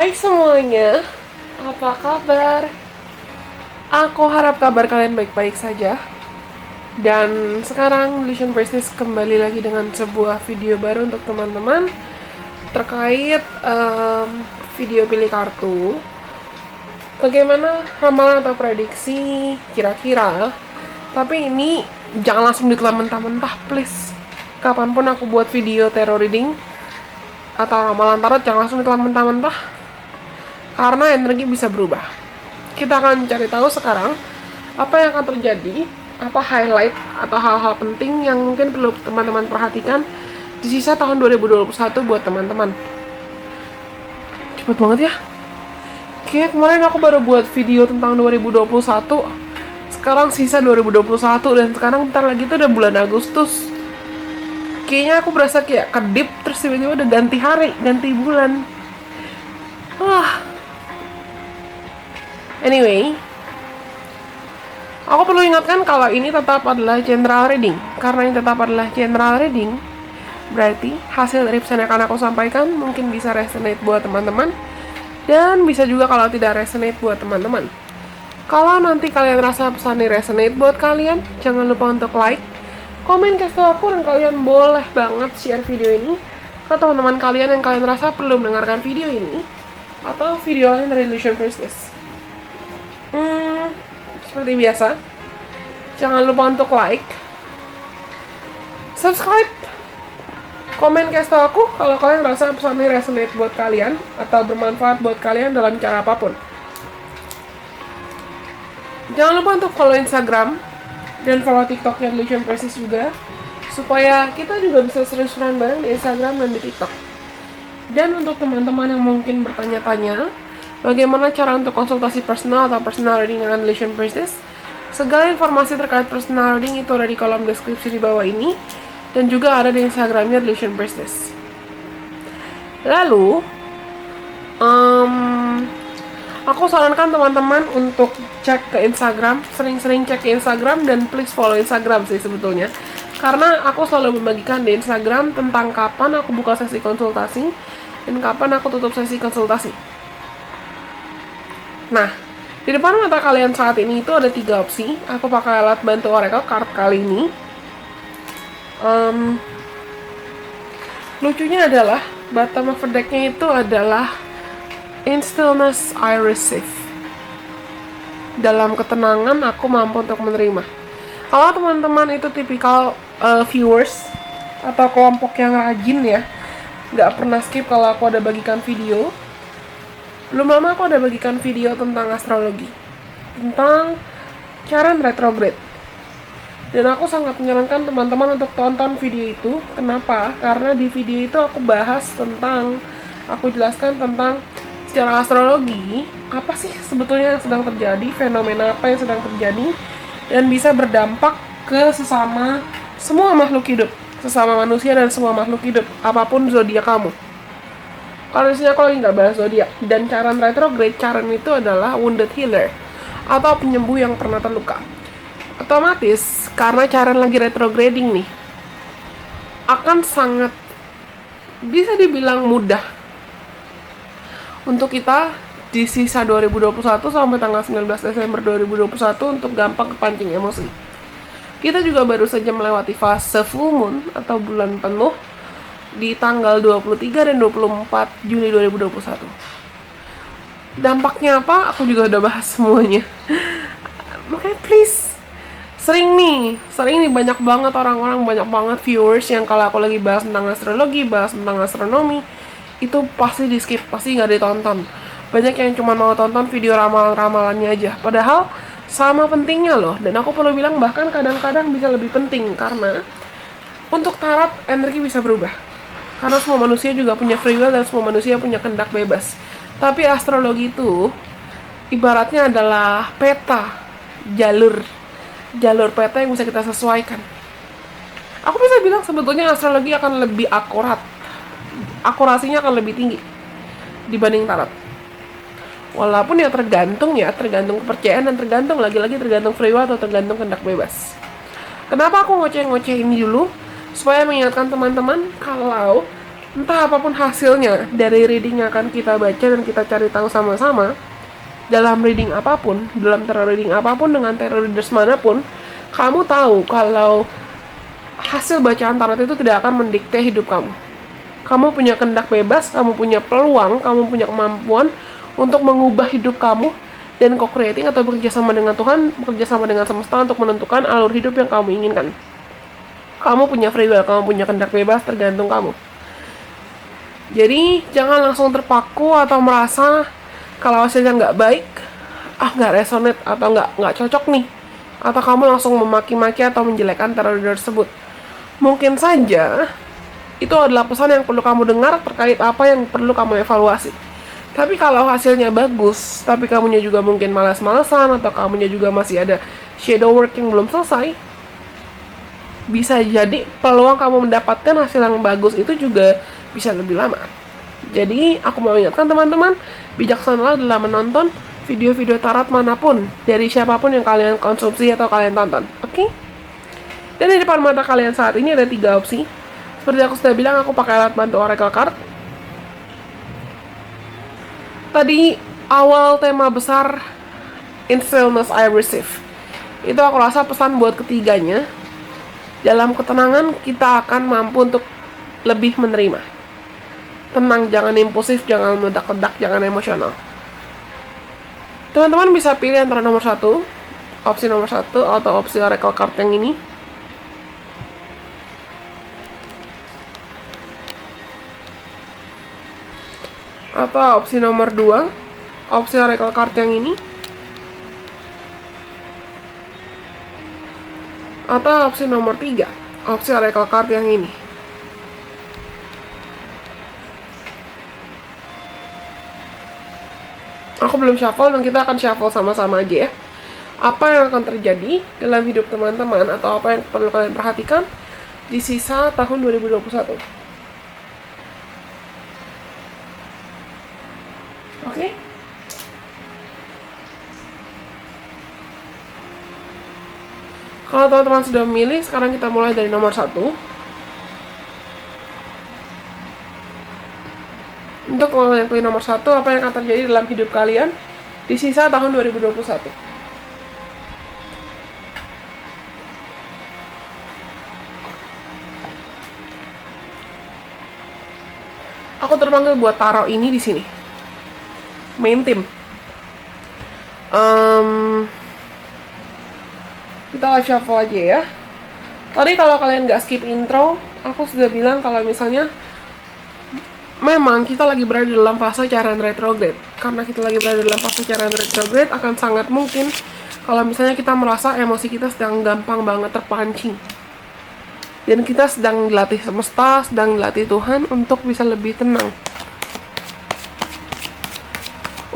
Hai semuanya, apa kabar? Aku harap kabar kalian baik-baik saja. Dan sekarang Illusion Business kembali lagi dengan sebuah video baru untuk teman-teman terkait video pilih kartu. Bagaimana ramalan atau prediksi kira-kira? Tapi ini jangan langsung ditelan mentah-mentah, please. Kapanpun aku buat video tarot reading atau ramalan tarot, jangan langsung ditelan mentah-mentah karena energi bisa berubah. Kita akan cari tahu sekarang apa yang akan terjadi, apa highlight atau hal-hal penting yang mungkin perlu teman-teman perhatikan di sisa tahun 2021 buat teman-teman. Cepet banget ya. Kayaknya kemarin aku baru buat video tentang 2021, sekarang sisa 2021, dan sekarang bentar lagi tuh udah bulan Agustus. Kayaknya aku berasa kayak kedip, terus tiba-tiba udah ganti hari, ganti bulan. Anyway, aku perlu ingatkan kalau ini tetap adalah general reading. Karena ini tetap adalah general reading, berarti hasil dari pesan yang akan aku sampaikan mungkin bisa resonate buat teman-teman, dan bisa juga kalau tidak resonate buat teman-teman. Kalau nanti kalian rasa pesan ini resonate buat kalian, jangan lupa untuk like, komen, kasih tau aku, dan kalian boleh banget share video ini ke teman-teman kalian yang kalian rasa perlu mendengarkan video ini atau video lain dari Illusion Priestess. Seperti biasa, jangan lupa untuk like, subscribe, komen, kasih tau aku kalau kalian rasa pesan ini resonate buat kalian atau bermanfaat buat kalian dalam cara apapun. Jangan lupa untuk follow Instagram dan follow TikToknya Illusion Priestess juga, supaya kita juga bisa seru-seruan bareng di Instagram dan di TikTok. Dan untuk teman-teman yang mungkin bertanya-tanya bagaimana cara untuk konsultasi personal atau personal reading dengan Illusion Priestess, segala informasi terkait personal reading itu ada di kolom deskripsi di bawah ini, dan juga ada di Instagramnya Illusion Priestess. Lalu, aku sarankan teman-teman untuk cek ke Instagram, sering-sering cek ke Instagram, dan please follow Instagram sih sebetulnya. Karena aku selalu membagikan di Instagram tentang kapan aku buka sesi konsultasi dan kapan aku tutup sesi konsultasi. Nah, di depan mata kalian saat ini itu ada 3 opsi. Aku pakai alat bantu oracle card kali ini. Lucunya adalah bottom of the deck-nya itu adalah In stillness I receive. Dalam ketenangan aku mampu untuk menerima. Kalau teman-teman itu tipikal viewers atau kelompok yang rajin ya, nggak pernah skip kalau aku ada bagikan video. Belum lama aku ada bagikan video tentang astrologi, tentang Charon retrograde. Dan aku sangat menyarankan teman-teman untuk tonton video itu. Kenapa? Karena di video itu aku jelaskan tentang secara astrologi, apa sih sebetulnya yang sedang terjadi, fenomena apa yang sedang terjadi, dan bisa berdampak ke sesama semua makhluk hidup, sesama manusia dan semua makhluk hidup, apapun zodiak kamu. Kalau disini aku lagi nggak bahas zodiak. Dan Charon retrograde, Charon itu adalah wounded healer atau penyembuh yang pernah terluka. Otomatis karena Charon lagi retrograding nih, akan sangat bisa dibilang mudah untuk kita di sisa 2021 sampai tanggal 19 Desember 2021 untuk gampang kepancing emosi. Kita juga baru saja melewati fase full moon atau bulan penuh di tanggal 23 dan 24 Juli 2021. Dampaknya apa? Aku juga udah bahas semuanya. Makanya please, sering nih banyak banget orang-orang, banyak banget viewers yang kalau aku lagi bahas tentang astrologi, bahas tentang astronomi, itu pasti di skip, pasti nggak ditonton. Banyak yang cuma mau tonton video ramalan-ramalannya aja, padahal sama pentingnya loh. Dan aku perlu bilang bahkan kadang-kadang bisa lebih penting, karena untuk tarot energi bisa berubah. Karena semua manusia juga punya free will dan semua manusia punya kehendak bebas. Tapi astrologi itu ibaratnya adalah peta, jalur peta yang bisa kita sesuaikan. Aku bisa bilang sebetulnya astrologi akan lebih akurat. Akurasinya akan lebih tinggi dibanding tarot. Walaupun ya tergantung kepercayaan dan tergantung free will atau tergantung kehendak bebas. Kenapa aku ngoceh-ngoceh ini dulu? Supaya mengingatkan teman-teman kalau Entah apapun hasilnya dari reading yang akan kita baca dan kita cari tahu sama-sama, dalam reading apapun, dalam tarot reading apapun dengan tarot readers manapun, kamu tahu kalau hasil bacaan tarot itu tidak akan mendikte hidup kamu. Kamu punya kehendak bebas, kamu punya peluang, kamu punya kemampuan untuk mengubah hidup kamu dan co-creating atau bekerja sama dengan Tuhan, bekerja sama dengan semesta untuk menentukan alur hidup yang kamu inginkan. Kamu punya free will, kamu punya kehendak bebas, tergantung kamu. Jadi jangan langsung terpaku atau merasa kalau hasilnya nggak baik, nggak resonate atau nggak cocok nih, atau kamu langsung memaki-maki atau menjelekkan tarot reader tersebut. Mungkin saja itu adalah pesan yang perlu kamu dengar terkait apa yang perlu kamu evaluasi. Tapi kalau hasilnya bagus, tapi kamunya juga mungkin malas-malasan, atau kamunya juga masih ada shadow work yang belum selesai, bisa jadi peluang kamu mendapatkan hasil yang bagus itu juga bisa lebih lama. Jadi aku mau ingatkan teman-teman, bijaksanalah dalam menonton video-video tarot manapun dari siapapun yang kalian konsumsi atau kalian tonton. Oke? Dan di depan mata kalian saat ini ada 3 opsi. Seperti aku sudah bilang, aku pakai alat bantu oracle card. Tadi awal tema besar In Stillness I Receive, itu aku rasa pesan buat ketiganya. Dalam ketenangan kita akan mampu untuk lebih menerima. Tenang, jangan impulsif, jangan meledak-ledak, jangan emosional. Teman-teman bisa pilih antara nomor 1, opsi nomor 1, atau opsi oracle card yang ini. Atau opsi nomor 2, opsi oracle card yang ini. Atau opsi nomor 3, opsi oracle card yang ini. Aku belum shuffle dan kita akan shuffle sama-sama aja ya. Apa yang akan terjadi dalam hidup teman-teman atau apa yang perlu kalian perhatikan di sisa tahun 2021. Oke? Kalau teman-teman sudah memilih, sekarang kita mulai dari nomor 1. Untuk mengetahui nomor 1, apa yang akan terjadi dalam hidup kalian di sisa tahun 2021. Aku terpanggil buat taruh ini di sini. Main team. Kita shuffle aja ya. Tadi kalau kalian nggak skip intro, aku sudah bilang kalau misalnya memang kita lagi berada dalam fase cairan retrograde. Karena kita lagi berada dalam fase cairan retrograde, akan sangat mungkin kalau misalnya kita merasa emosi kita sedang gampang banget terpancing. Dan kita sedang dilatih semesta, sedang dilatih Tuhan untuk bisa lebih tenang.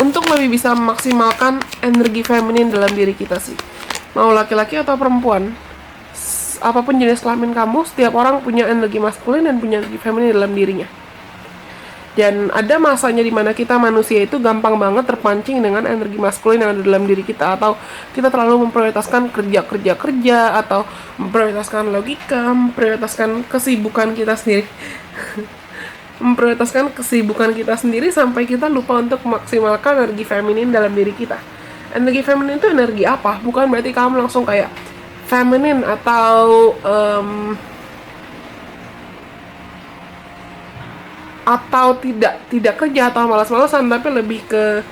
Untuk lebih bisa memaksimalkan energi feminin dalam diri kita sih. Mau laki-laki atau perempuan, apapun jenis kelamin kamu, setiap orang punya energi maskulin dan punya energi feminin dalam dirinya. Dan ada masanya dimana kita manusia itu gampang banget terpancing dengan energi maskulin yang ada dalam diri kita, atau kita terlalu memprioritaskan kerja atau memprioritaskan logika, memprioritaskan kesibukan kita sendiri. Memprioritaskan kesibukan kita sendiri sampai kita lupa untuk memaksimalkan energi feminin dalam diri kita. Energi feminin itu energi apa? Bukan berarti kamu langsung kayak feminin atau tidak kerja atau malas-malasan, tapi lebih ke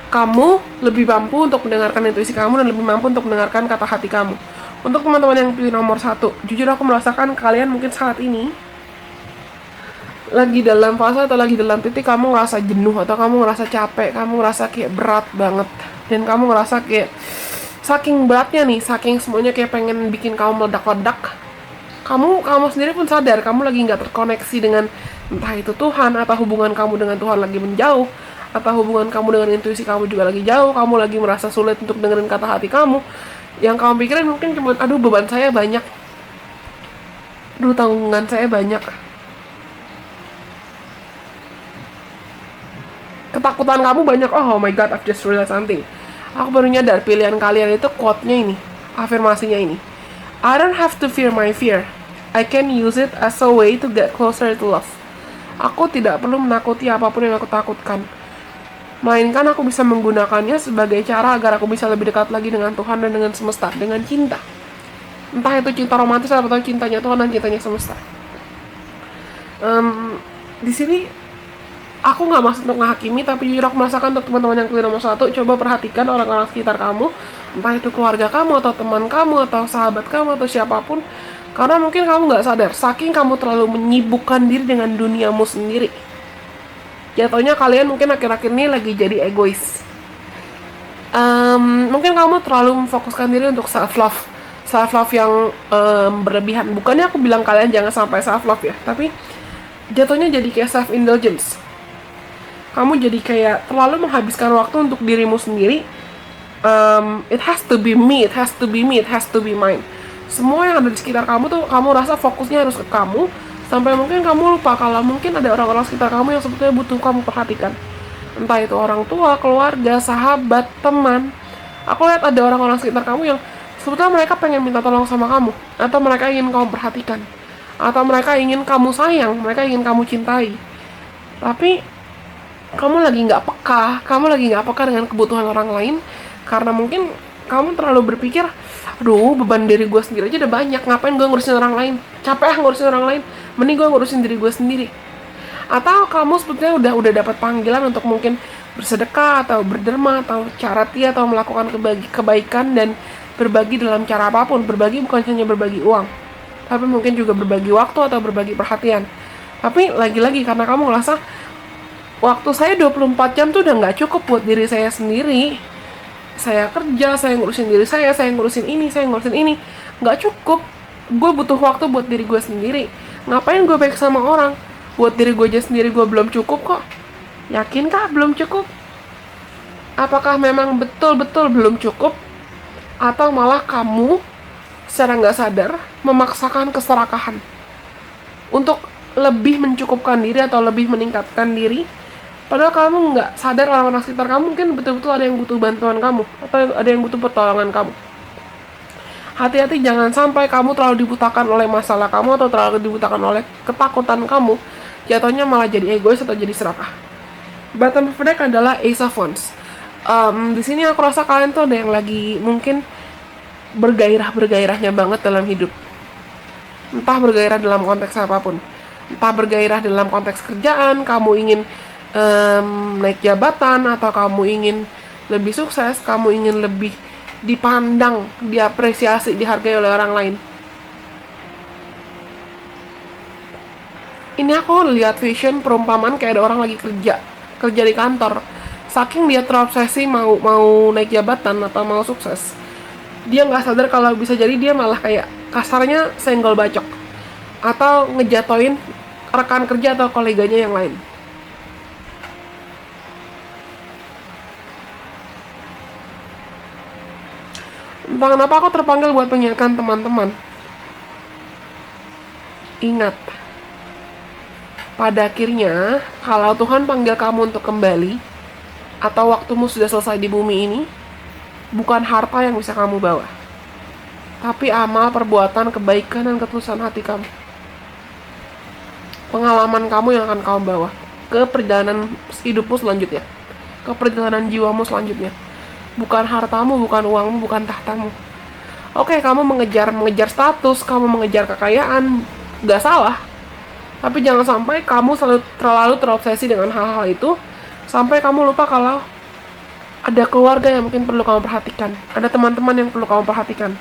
kamu lebih mampu untuk mendengarkan intuisi kamu dan lebih mampu untuk mendengarkan kata hati kamu. Untuk teman-teman yang pilih nomor 1, jujur aku merasakan kalian mungkin saat ini lagi dalam fase atau lagi dalam titik kamu ngerasa jenuh, atau kamu ngerasa capek, kamu ngerasa kayak berat banget, dan kamu ngerasa kayak saking beratnya nih, saking semuanya kayak pengen bikin kamu meledak-ledak. Kamu sendiri pun sadar kamu lagi nggak terkoneksi dengan entah itu Tuhan, atau hubungan kamu dengan Tuhan lagi menjauh, atau hubungan kamu dengan intuisi kamu juga lagi jauh. Kamu lagi merasa sulit untuk dengerin kata hati kamu. Yang kamu pikirin mungkin cuma, aduh beban saya banyak, aduh tanggungan saya banyak. Ketakutan kamu banyak. Oh my god, I've just realized something. Aku baru nyadar pilihan kalian itu quote-nya ini, afirmasinya ini. I don't have to fear my fear. I can use it as a way to get closer to love. Aku tidak perlu menakuti apapun yang aku takutkan, melainkan aku bisa menggunakannya sebagai cara agar aku bisa lebih dekat lagi dengan Tuhan dan dengan semesta, dengan cinta. Entah itu cinta romantis atau cintanya Tuhan dan cintanya semesta. Di sini aku nggak maksud untuk menghakimi, tapi jujur aku merasakan untuk teman-teman yang kalian nomor 1, coba perhatikan orang-orang sekitar kamu, entah itu keluarga kamu atau teman kamu atau sahabat kamu atau siapapun, karena mungkin kamu nggak sadar, saking kamu terlalu menyibukkan diri dengan duniamu sendiri, jatuhnya kalian mungkin akhir-akhir ini lagi jadi egois. Mungkin kamu terlalu memfokuskan diri untuk self love yang berlebihan. Bukannya aku bilang kalian jangan sampai self love ya, tapi jatuhnya jadi kayak self indulgence. Kamu jadi kayak terlalu menghabiskan waktu untuk dirimu sendiri. It has to be me, it has to be me, it has to be mine. Semua yang ada di sekitar kamu tuh kamu rasa fokusnya harus ke kamu, sampai mungkin kamu lupa kalau mungkin ada orang-orang sekitar kamu yang sebetulnya butuh kamu perhatikan. Entah itu orang tua, keluarga, sahabat, teman. Aku lihat ada orang-orang sekitar kamu yang sebetulnya mereka pengen minta tolong sama kamu, atau mereka ingin kamu perhatikan, atau mereka ingin kamu sayang, mereka ingin kamu cintai. Tapi kamu lagi nggak peka dengan kebutuhan orang lain, karena mungkin kamu terlalu berpikir, aduh beban diri gue sendiri aja udah banyak, ngapain gue ngurusin orang lain, capek ngurusin orang lain, mending gue ngurusin diri gue sendiri. Atau kamu sebetulnya udah dapat panggilan untuk mungkin bersedekah atau berderma atau charity atau melakukan kebaikan dan berbagi dalam cara apapun. Berbagi bukan hanya berbagi uang, tapi mungkin juga berbagi waktu atau berbagi perhatian. Tapi lagi-lagi karena kamu ngerasa waktu saya 24 jam tuh udah nggak cukup buat diri saya sendiri. Saya kerja, saya ngurusin diri saya ngurusin ini, nggak cukup. Gue butuh waktu buat diri gue sendiri. Ngapain gue baik sama orang? Buat diri gue aja sendiri gue belum cukup kok. Yakinkah belum cukup? Apakah memang betul-betul belum cukup? Atau malah kamu secara nggak sadar memaksakan keserakahan untuk lebih mencukupkan diri atau lebih meningkatkan diri, padahal kamu nggak sadar orang-orang sekitar kamu mungkin betul-betul ada yang butuh bantuan kamu atau ada yang butuh pertolongan kamu. Hati-hati jangan sampai kamu terlalu dibutakan oleh masalah kamu atau terlalu dibutakan oleh ketakutan kamu, jatuhnya malah jadi egois atau jadi serakah. Bottom of the deck adalah Ace of Wands. Di sini aku rasa kalian tuh ada yang lagi mungkin bergairahnya banget dalam hidup. Entah bergairah dalam konteks apapun. Entah bergairah dalam konteks kerjaan, kamu ingin naik jabatan, atau kamu ingin lebih sukses, kamu ingin lebih dipandang, diapresiasi, dihargai oleh orang lain. Ini aku lihat vision perumpamaan kayak ada orang lagi kerja di kantor. Saking dia terobsesi mau naik jabatan atau mau sukses, dia nggak sadar kalau bisa jadi dia malah kayak kasarnya senggol bacok atau ngejatoin rekan kerja atau koleganya yang lain. Entah kenapa aku terpanggil buat mengingatkan teman-teman. Ingat, pada akhirnya kalau Tuhan panggil kamu untuk kembali atau waktumu sudah selesai di bumi ini, bukan harta yang bisa kamu bawa, tapi amal, perbuatan, kebaikan, dan ketulusan hati kamu. Pengalaman kamu yang akan kamu bawa ke perjalanan hidupmu selanjutnya, ke perjalanan jiwamu selanjutnya. Bukan hartamu, bukan uangmu, bukan tahtamu. Oke, kamu mengejar status, kamu mengejar kekayaan, gak salah. Tapi jangan sampai kamu terlalu terobsesi dengan hal-hal itu, sampai kamu lupa kalau ada keluarga yang mungkin perlu kamu perhatikan, ada teman-teman yang perlu kamu perhatikan.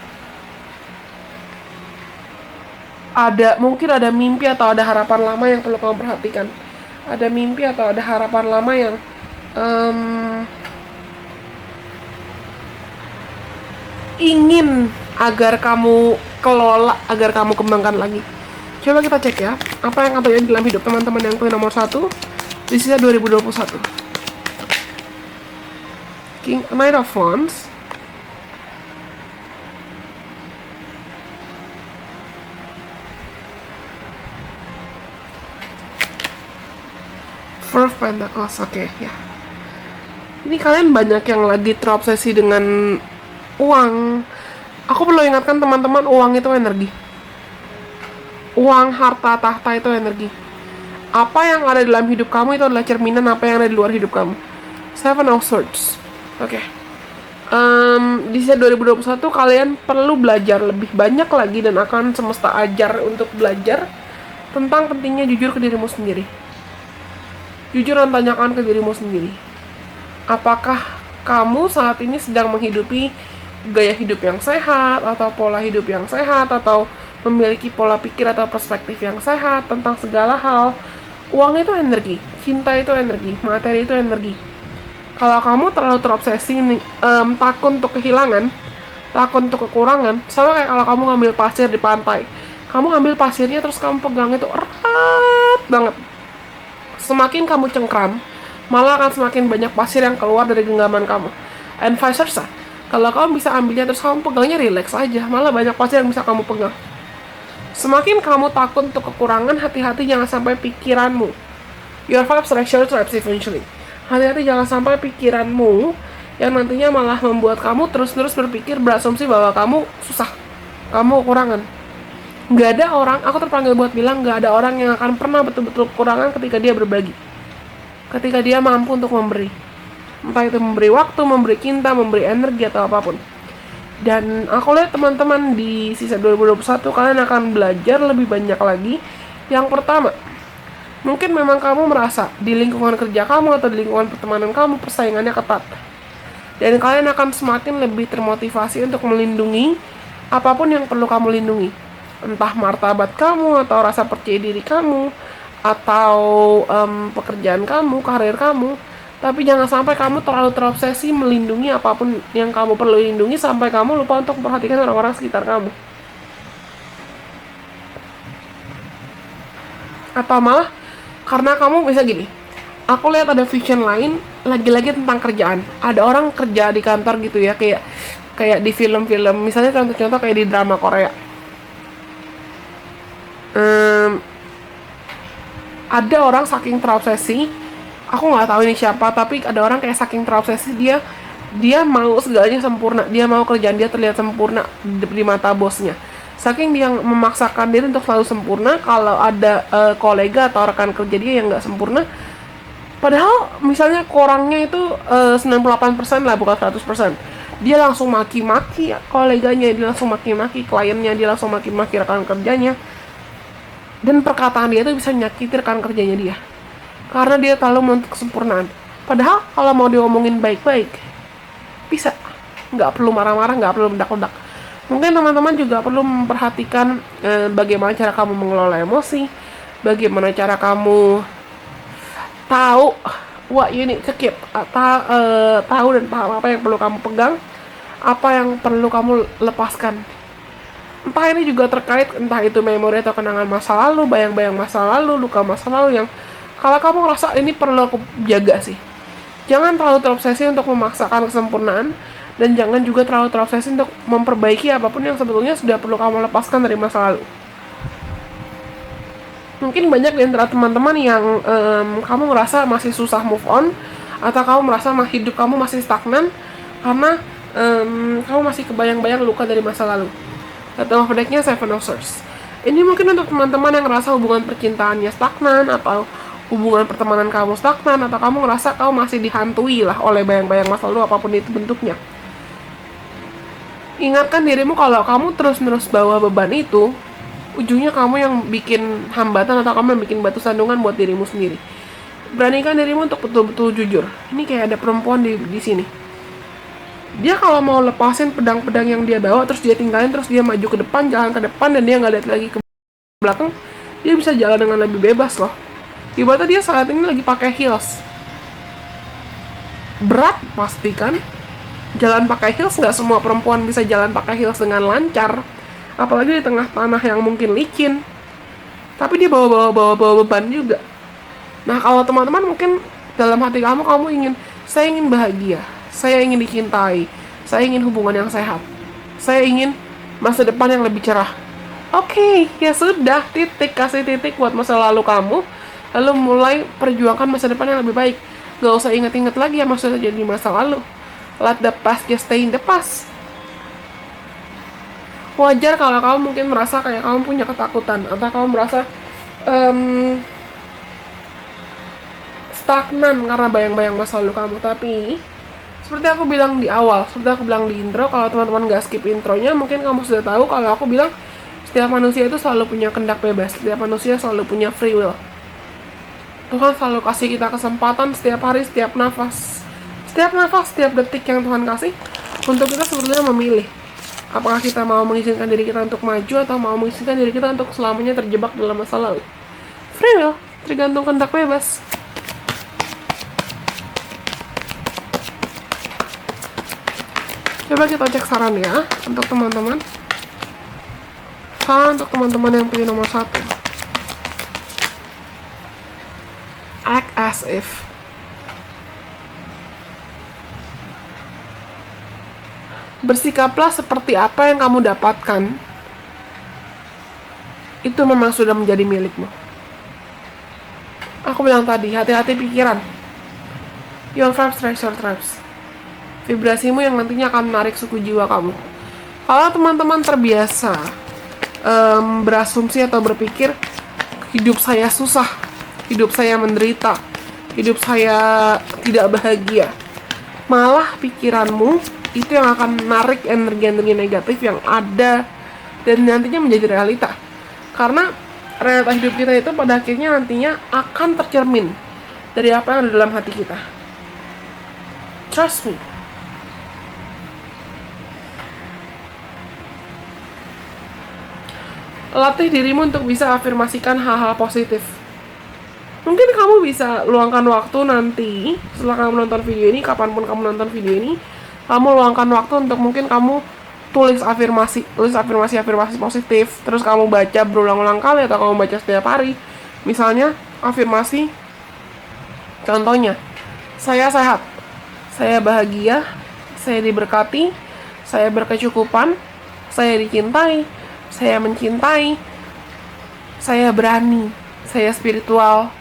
Mungkin ada mimpi atau ada harapan lama yang perlu kamu perhatikan. Ada mimpi atau ada harapan lama yang ingin agar kamu kelola, agar kamu kembangkan lagi. Coba kita cek ya, apa yang akan terjadi dalam hidup teman-teman yang pilih nomor 1 di sisa 2021. Knight of Wands, Four of Pentacles. Oke, ya. Ini kalian banyak yang lagi terobsesi dengan uang. Aku perlu ingatkan teman-teman, uang itu energi. Uang, harta, tahta itu energi. Apa yang ada dalam hidup kamu itu adalah cerminan apa yang ada di luar hidup kamu. Seven of Swords. Oke. Di sisa 2021 kalian perlu belajar lebih banyak lagi dan akan semesta ajar untuk belajar tentang pentingnya jujur ke dirimu sendiri. Jujur dan tanyakan ke dirimu sendiri. Apakah kamu saat ini sedang menghidupi gaya hidup yang sehat, atau pola hidup yang sehat, atau memiliki pola pikir atau perspektif yang sehat tentang segala hal. Uang itu energi, cinta itu energi, materi itu energi. Kalau kamu terlalu terobsesi takut untuk kehilangan, takut untuk kekurangan, sama kayak kalau kamu ngambil pasir di pantai. Kamu ngambil pasirnya terus kamu pegang itu erat banget. Semakin kamu cengkram, malah akan semakin banyak pasir yang keluar dari genggaman kamu. And vice versa. Kalau kamu bisa ambilnya terus kamu pegangnya relax aja, malah banyak pasir yang bisa kamu pegang. Semakin kamu takut untuk kekurangan, hati-hati jangan sampai pikiranmu. Your vibes attract your tribes eventually. Hati-hati jangan sampai pikiranmu yang nantinya malah membuat kamu terus-terus berpikir, berasumsi bahwa kamu susah, kamu kekurangan. Gak ada orang, aku terpanggil buat bilang, gak ada orang yang akan pernah betul-betul kekurangan ketika dia berbagi. Ketika dia mampu untuk memberi. Entah itu memberi waktu, memberi cinta, memberi energi, atau apapun. Dan aku lihat teman-teman di sisa 2021 kalian akan belajar lebih banyak lagi. Yang pertama, mungkin memang kamu merasa di lingkungan kerja kamu atau di lingkungan pertemanan kamu persaingannya ketat. Dan kalian akan semakin lebih termotivasi untuk melindungi apapun yang perlu kamu lindungi. Entah martabat kamu, atau rasa percaya diri kamu, atau pekerjaan kamu, karir kamu. Tapi jangan sampai kamu terlalu terobsesi melindungi apapun yang kamu perlu lindungi sampai kamu lupa untuk memperhatikan orang-orang sekitar kamu. Atau malah karena kamu bisa gini, aku lihat ada vision lain lagi-lagi tentang kerjaan. Ada orang kerja di kantor gitu ya, kayak di film-film, misalnya contoh-contoh kayak di drama Korea. Ada orang saking terobsesi, aku nggak tahu ini siapa, tapi ada orang kayak saking terobsesi dia mau segalanya sempurna, dia mau kerjaan dia terlihat sempurna di mata bosnya. Saking dia memaksakan diri untuk selalu sempurna, kalau ada kolega atau rekan kerja dia yang nggak sempurna, padahal misalnya kurangnya itu 98% lah, bukan 100%. Dia langsung maki-maki koleganya, dia langsung maki-maki kliennya, dia langsung maki-maki rekan kerjanya. Dan perkataan dia itu bisa menyakiti rekan kerjanya dia. Karena dia terlalu menuntut kesempurnaan. Padahal kalau mau diomongin baik-baik, bisa. Nggak perlu marah-marah, nggak perlu meledak-ledak. Mungkin teman-teman juga perlu memperhatikan bagaimana cara kamu mengelola emosi, bagaimana cara kamu tahu what you need to keep, tahu dan paham apa yang perlu kamu pegang, apa yang perlu kamu lepaskan. Entah ini juga terkait, entah itu memori atau kenangan masa lalu, bayang-bayang masa lalu, luka masa lalu yang kalau kamu ngerasa ini perlu aku jaga sih. Jangan terlalu terobsesi untuk memaksakan kesempurnaan, dan jangan juga terlalu terobsesi untuk memperbaiki apapun yang sebetulnya sudah perlu kamu lepaskan dari masa lalu. Mungkin banyak di antara teman-teman yang kamu merasa masih susah move on, atau kamu merasa hidup kamu masih stagnan karena kamu masih kebayang-bayang luka dari masa lalu. Atau pendeknya Seven of Swords. Ini mungkin untuk teman-teman yang ngerasa hubungan percintaannya stagnan, atau hubungan pertemanan kamu stagnan, atau kamu ngerasa kamu masih dihantui lah oleh bayang-bayang masa lalu apapun itu bentuknya. Ingatkan dirimu kalau kamu terus-menerus bawa beban itu, ujungnya kamu yang bikin hambatan atau kamu yang bikin batu sandungan buat dirimu sendiri. Beranikan dirimu untuk betul-betul jujur. Ini kayak ada perempuan di sini. Dia kalau mau lepasin pedang-pedang yang dia bawa, terus dia tinggalin, terus dia maju ke depan, jalan ke depan, dan dia nggak lihat lagi ke belakang, dia bisa jalan dengan lebih bebas loh. Ibaratnya dia saat ini lagi pakai heels. Berat pasti kan? Jalan pakai heels, nggak semua perempuan bisa jalan pakai heels dengan lancar. Apalagi di tengah tanah yang mungkin licin. Tapi dia bawa beban juga. Nah, kalau teman-teman mungkin dalam hati kamu ingin, saya ingin bahagia, saya ingin dicintai, saya ingin hubungan yang sehat, saya ingin masa depan yang lebih cerah. Oke, ya sudah, kasih titik buat masa lalu kamu, lalu mulai perjuangkan masa depan yang lebih baik. Gak usah inget-inget lagi yang sudah terjadi di masa lalu. Let the past just stay in the past. Wajar kalau kamu mungkin merasa kayak kamu punya ketakutan, atau kamu merasa stagnan karena bayang-bayang masa lalu kamu. Tapi seperti aku bilang di awal, seperti aku bilang di intro, kalau teman-teman gak skip intronya, mungkin kamu sudah tahu kalau aku bilang setiap manusia itu selalu punya kehendak bebas, setiap manusia selalu punya free will. Tuhan selalu kasih kita kesempatan setiap hari, setiap nafas, setiap detik yang Tuhan kasih untuk kita sebetulnya memilih apakah kita mau mengizinkan diri kita untuk maju atau mau mengizinkan diri kita untuk selamanya terjebak dalam masa lalu. Free will, tergantung kehendak bebas. Coba kita cek saran ya untuk teman-teman. Saran untuk teman-teman yang pilih nomor 1. Act as if. Bersikaplah seperti apa yang kamu dapatkan. Itu memang sudah menjadi milikmu. Aku bilang tadi, hati-hati pikiran. Your vibes attract your tribes. Vibrasimu yang nantinya akan menarik suku jiwa kamu. Kalau teman-teman terbiasa berasumsi atau berpikir hidup saya susah, hidup saya menderita, hidup saya tidak bahagia, malah pikiranmu itu yang akan menarik energi-energi negatif yang ada dan nantinya menjadi realita. Karena realita hidup kita itu pada akhirnya nantinya akan tercermin dari apa yang ada dalam hati kita. Trust me. Latih dirimu untuk bisa afirmasikan hal-hal positif. Mungkin kamu bisa luangkan waktu nanti setelah kamu nonton video ini, kapanpun kamu nonton video ini, kamu luangkan waktu untuk mungkin kamu tulis afirmasi positif, terus kamu baca berulang-ulang kali atau kamu baca setiap hari. Misalnya afirmasi, contohnya, saya sehat, saya bahagia, saya diberkati, saya berkecukupan, saya dicintai, saya mencintai, saya berani, saya spiritual,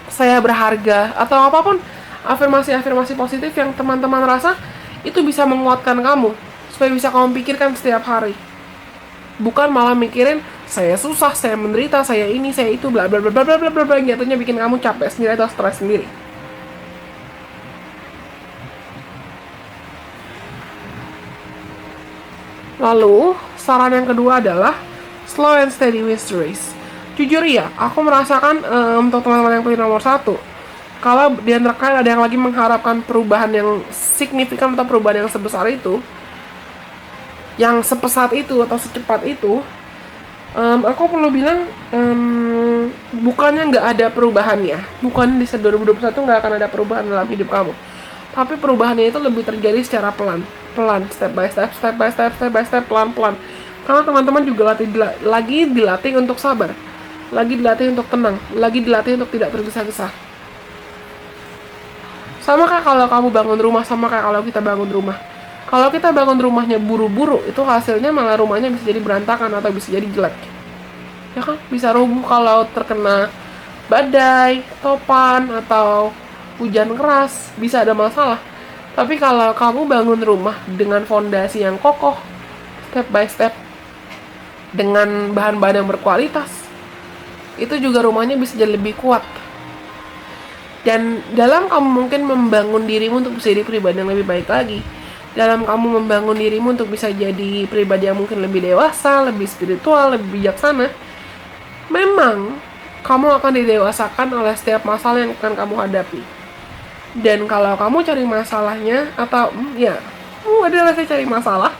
saya berharga, atau apapun afirmasi-afirmasi positif yang teman-teman rasa itu bisa menguatkan kamu supaya bisa kamu pikirkan setiap hari. Bukan malah mikirin saya susah, saya menderita, saya ini, saya itu, bla bla bla bla bla bla bla, jatuhnya bikin kamu capek sendiri atau stres sendiri. Lalu, saran yang kedua adalah slow and steady wins the race. Jujur ya, aku merasakan untuk teman-teman yang pilih nomor 1, kalau di antara kalian ada yang lagi mengharapkan perubahan yang signifikan atau perubahan yang sebesar itu, yang sepesat itu atau secepat itu, aku perlu bilang, bukannya nggak ada perubahannya, bukan di 2021 nggak akan ada perubahan dalam hidup kamu, tapi perubahannya itu lebih terjadi secara pelan, step by step, pelan-pelan. Karena teman-teman juga lagi dilatih untuk sabar, lagi dilatih untuk tenang, lagi dilatih untuk tidak tergesa-gesa. Sama kayak kalau kamu bangun rumah, sama kayak kalau kita bangun rumah. Kalau kita bangun rumahnya buru-buru, itu hasilnya malah rumahnya bisa jadi berantakan atau bisa jadi jelek. Ya kan? Bisa rubuh kalau terkena badai, topan, atau hujan keras, bisa ada masalah. Tapi kalau kamu bangun rumah dengan fondasi yang kokoh, step by step, dengan bahan-bahan yang berkualitas, itu juga rumahnya bisa jadi lebih kuat. Dan dalam kamu mungkin membangun dirimu untuk bisa jadi pribadi yang lebih baik lagi, dalam kamu membangun dirimu untuk bisa jadi pribadi yang mungkin lebih dewasa, lebih spiritual, lebih bijaksana, memang kamu akan didewasakan oleh setiap masalah yang akan kamu hadapi. Dan kalau kamu cari masalahnya, atau ada rasa cari masalah,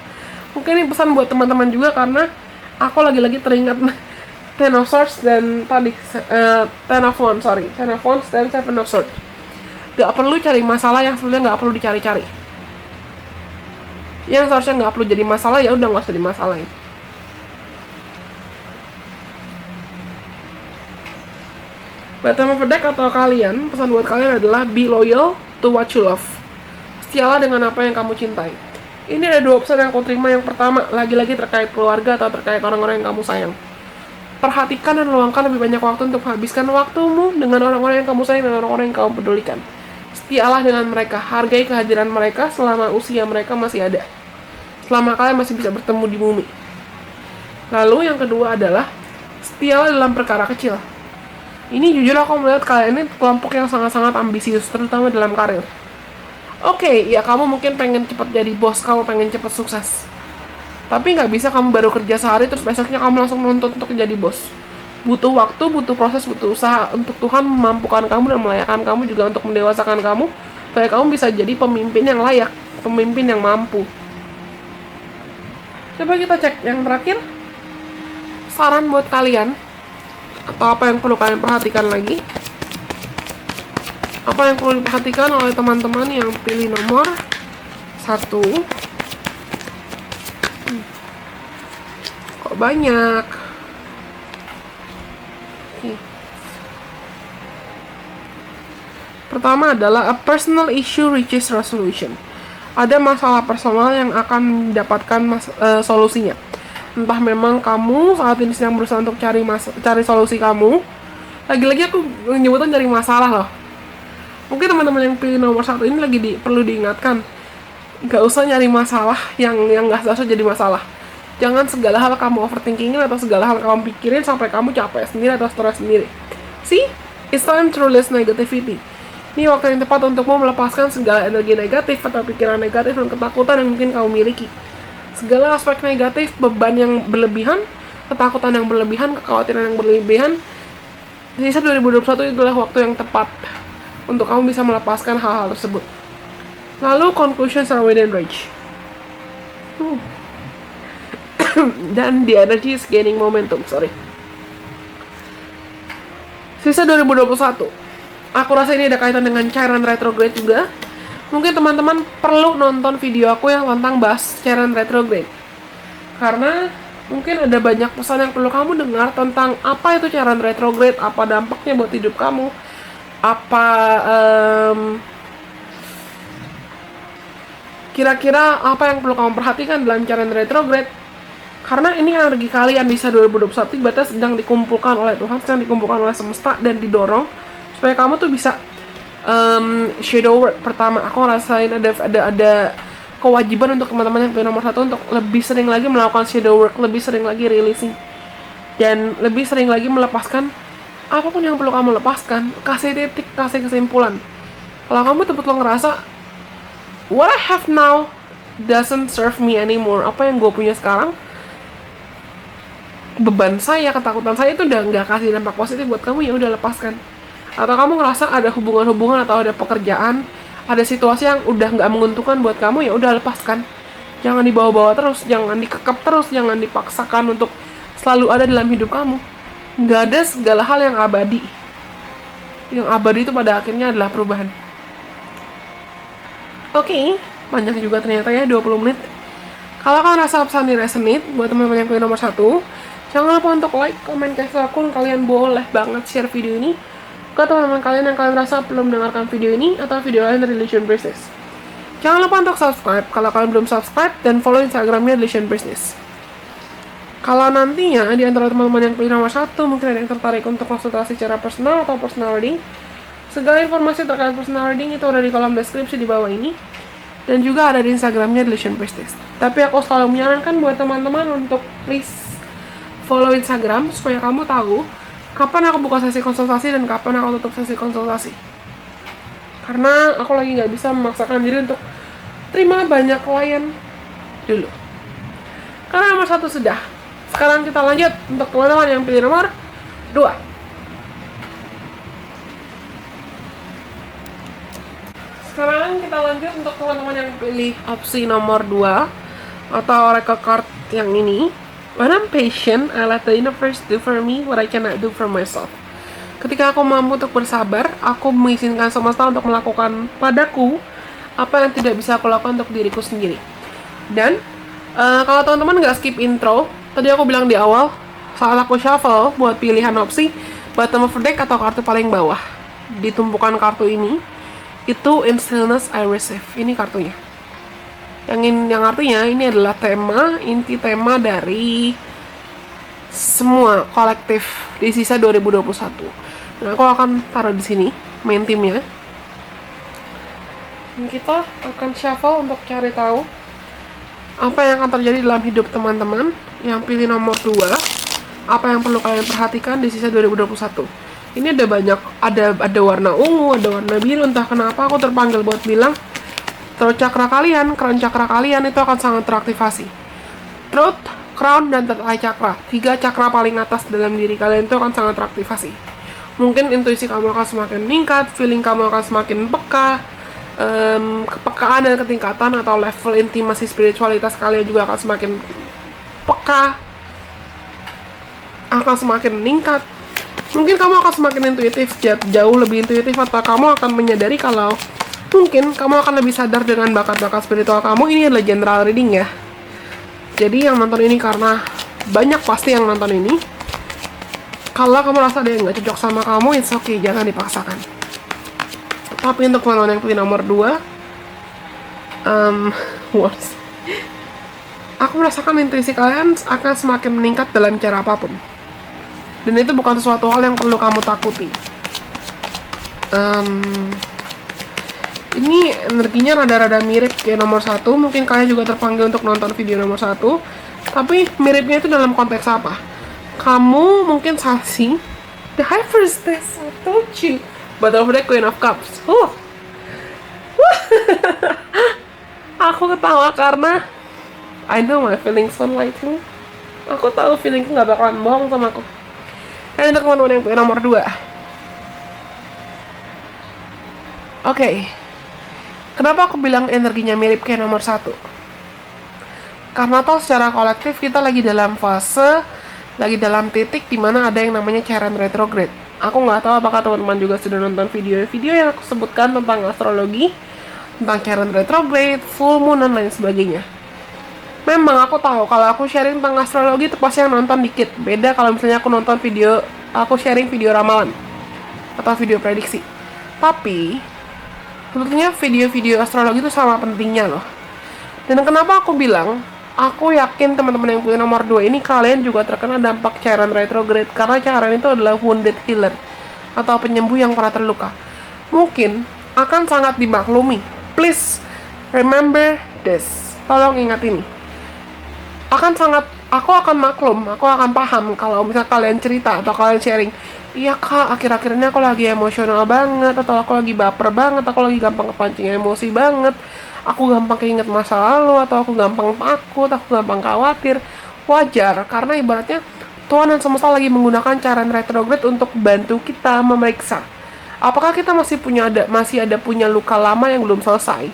mungkin ini pesan buat teman-teman juga, karena aku lagi-lagi teringat Ten of Swords dan tadi Ten of Wands dan Seven of Swords. Gak perlu cari masalah yang sebenarnya gak perlu dicari-cari. Yang seharusnya gak perlu jadi masalah, ya udah gak usah dimasalahin. Bottom of the deck atau kalian, pesan buat kalian adalah be loyal to what you love. Setialah dengan apa yang kamu cintai. Ini ada 2 pesan yang aku terima. Yang pertama, lagi-lagi terkait keluarga atau terkait orang-orang yang kamu sayang. Perhatikan dan luangkan lebih banyak waktu untuk menghabiskan waktumu dengan orang-orang yang kamu sayang dan orang-orang yang kamu pedulikan. Setialah dengan mereka, hargai kehadiran mereka selama usia mereka masih ada. selama kalian masih bisa bertemu di bumi. Lalu yang kedua adalah setialah dalam perkara kecil. Ini jujur aku melihat kalian ini kelompok yang sangat-sangat ambisius, terutama dalam karir. Oke, ya kamu mungkin pengen cepat jadi bos, kamu pengen cepat sukses. Tapi nggak bisa kamu baru kerja sehari terus besoknya kamu langsung nuntut untuk jadi bos. Butuh waktu, butuh proses, butuh usaha untuk Tuhan memampukan kamu dan melayakan kamu juga untuk mendewasakan kamu supaya kamu bisa jadi pemimpin yang layak, pemimpin yang mampu. Coba kita cek yang terakhir. Saran buat kalian, atau apa yang perlu kalian perhatikan lagi, apa yang perlu diperhatikan oleh teman-teman yang pilih nomor 1. Kok banyak? Pertama adalah a personal issue reaches resolution. Ada masalah personal yang akan mendapatkan solusinya. Entah memang kamu saat ini sedang berusaha untuk cari solusi kamu. Lagi-lagi aku menyebutkan cari masalah loh. Mungkin teman-teman yang pilih nomor 1 ini lagi perlu diingatkan. Gak usah nyari masalah yang gak seharusnya jadi masalah. Jangan segala hal kamu overthinkingin atau segala hal kamu pikirin sampai kamu capek sendiri atau stres sendiri. See? It's time to release negativity. Ini waktu yang tepat untukmu melepaskan segala energi negatif atau pikiran negatif dan ketakutan yang mungkin kamu miliki. Segala aspek negatif, beban yang berlebihan, ketakutan yang berlebihan, kekhawatiran yang berlebihan. Sisa 2021 adalah waktu yang tepat untuk kamu bisa melepaskan hal-hal tersebut. Lalu conclusions are within reach. Dan the energy is gaining momentum. Sisa 2021. Aku rasa ini ada kaitan dengan cairan retrograde juga. Mungkin teman-teman perlu nonton video aku yang tentang bahas cairan retrograde. Karena mungkin ada banyak pesan yang perlu kamu dengar tentang apa itu cairan retrograde, apa dampaknya buat hidup kamu, kira-kira apa yang perlu kamu perhatikan dalam cairan retrograde. Karena ini energi kalian bisa 2021 berarti sedang dikumpulkan oleh Tuhan, sedang dikumpulkan oleh semesta dan didorong supaya kamu tuh bisa shadow work. Pertama, aku rasain ada kewajiban untuk teman-teman yang pilih nomor 1 untuk lebih sering lagi melakukan shadow work, lebih sering lagi releasing, dan lebih sering lagi melepaskan apapun yang perlu kamu lepaskan. Kasih titik, kasih kesimpulan. Kalau kamu betul-betul ngerasa what I have now doesn't serve me anymore, apa yang gue punya sekarang, beban saya, ketakutan saya itu udah nggak kasih dampak positif buat kamu, ya udah lepaskan. Atau kamu ngerasa ada hubungan-hubungan atau ada pekerjaan, ada situasi yang udah nggak menguntungkan buat kamu, ya udah lepaskan. Jangan dibawa-bawa terus, jangan dikekep terus, jangan dipaksakan untuk selalu ada dalam hidup kamu. Nggak ada segala hal yang abadi. Yang abadi itu pada akhirnya adalah perubahan. Oke, banyak juga ternyata ya, 20 menit. Kalau kalian rasa pesan ini resonate buat teman-teman yang pilih nomor 1, jangan lupa untuk like, komen, kasih akun. Kalian boleh banget share video ini ke teman-teman kalian yang kalian rasa belum mendengarkan video ini atau video lain dari Lesion Business. Jangan lupa untuk subscribe kalau kalian belum subscribe, dan follow Instagramnya Lesion Business. Kalau nantinya di antara teman-teman yang pilih nomor 1 mungkin ada yang tertarik untuk konsultasi secara personal atau personal reading, segala informasi terkait personal reading itu ada di kolom deskripsi di bawah ini, dan juga ada di Instagramnya Lesion Business. Tapi aku selalu menyarankan buat teman-teman untuk please follow Instagram supaya kamu tahu kapan aku buka sesi konsultasi dan kapan aku tutup sesi konsultasi. Karena aku lagi nggak bisa memaksakan diri untuk terima banyak klien dulu. Karena nomor 1 sudah. Sekarang kita lanjut untuk teman-teman yang pilih nomor 2. Sekarang kita lanjut untuk teman-teman yang pilih opsi nomor 2 atau oracle card yang ini. When I'm patient, I let the universe do for me what I cannot do for myself. Ketika aku mampu untuk bersabar, aku mengizinkan semesta untuk melakukan padaku apa yang tidak bisa aku lakukan untuk diriku sendiri. Dan kalau teman-teman nggak skip intro, tadi aku bilang di awal, saat aku shuffle buat pilihan opsi, bottom of the deck atau kartu paling bawah di tumpukan kartu ini, itu In Stillness I Receive. Ini kartunya. Yang artinya ini adalah inti tema dari semua kolektif di sisa 2021. Nah, aku akan taruh di sini main timnya. Dan kita akan shuffle untuk cari tahu Apa yang akan terjadi dalam hidup teman-teman yang pilih nomor 2? Apa yang perlu kalian perhatikan di sisa 2021? Ini ada banyak, ada warna ungu, ada warna biru. Entah kenapa aku terpanggil buat bilang Throat chakra kalian, crown chakra kalian itu akan sangat teraktivasi. Throat, crown, dan third eye chakra, 3 chakra paling atas dalam diri kalian itu akan sangat teraktivasi. Mungkin intuisi kamu akan semakin meningkat, feeling kamu akan semakin peka, kepekaan dan ketingkatan atau level intimasi spiritualitas kalian juga akan semakin peka, akan semakin meningkat. Mungkin kamu akan semakin intuitif, jauh lebih intuitif, atau kamu akan menyadari kalau mungkin kamu akan lebih sadar dengan bakat-bakat spiritual kamu. Ini adalah general reading ya. Jadi yang nonton ini, karena banyak pasti yang nonton ini, kalau kamu rasa ada yang gak cocok sama kamu, it's okay, jangan dipaksakan. Tapi untuk teman-teman yang pilih nomor 2, aku merasakan intuisi kalian akan semakin meningkat dalam cara apapun. Dan itu bukan sesuatu hal yang perlu kamu takuti. Ini energinya rada-rada mirip kayak nomor 1. Mungkin kalian juga terpanggil untuk nonton video nomor 1. Tapi miripnya itu dalam konteks apa? Kamu mungkin saksi the high priestess, I told you. But over the Queen of Cups. Aku ketawa karena I know my feelings on lighting. Aku tahu feelingku gak bakalan bohong sama aku. Dan untuk teman-teman yang punya nomor 2. Oke. Kenapa aku bilang energinya mirip kayak nomor 1? Karena toh secara kolektif kita lagi dalam fase, lagi dalam titik dimana ada yang namanya Chiron retrograde. Aku nggak tahu apakah teman-teman juga sudah nonton video-video yang aku sebutkan tentang astrologi, tentang Chiron retrograde, full moon, dan lain sebagainya. Memang aku tahu kalau aku sharing tentang astrologi itu pasti yang nonton dikit. Beda kalau misalnya aku nonton video, aku sharing video ramalan atau video prediksi. Tapi sebetulnya video-video astrologi itu sama pentingnya loh. Dan kenapa aku bilang, aku yakin teman-teman yang punya nomor 2 ini kalian juga terkena dampak Chiron retrograde, karena Chiron itu adalah wounded healer atau penyembuh yang pernah terluka. Mungkin akan sangat dimaklumi. Please remember this. Tolong ingat ini. Aku akan maklum, aku akan paham kalau misalnya kalian cerita atau kalian sharing, iya kak, akhir-akhir ini aku lagi emosional banget, atau aku lagi baper banget, aku lagi gampang kepancing emosi banget, aku gampang keinget masa lalu, atau aku gampang takut, aku gampang khawatir. Wajar, karena ibaratnya Tuhan dan semesta lagi menggunakan Chiron retrograde untuk bantu kita memeriksa apakah kita masih ada punya luka lama yang belum selesai,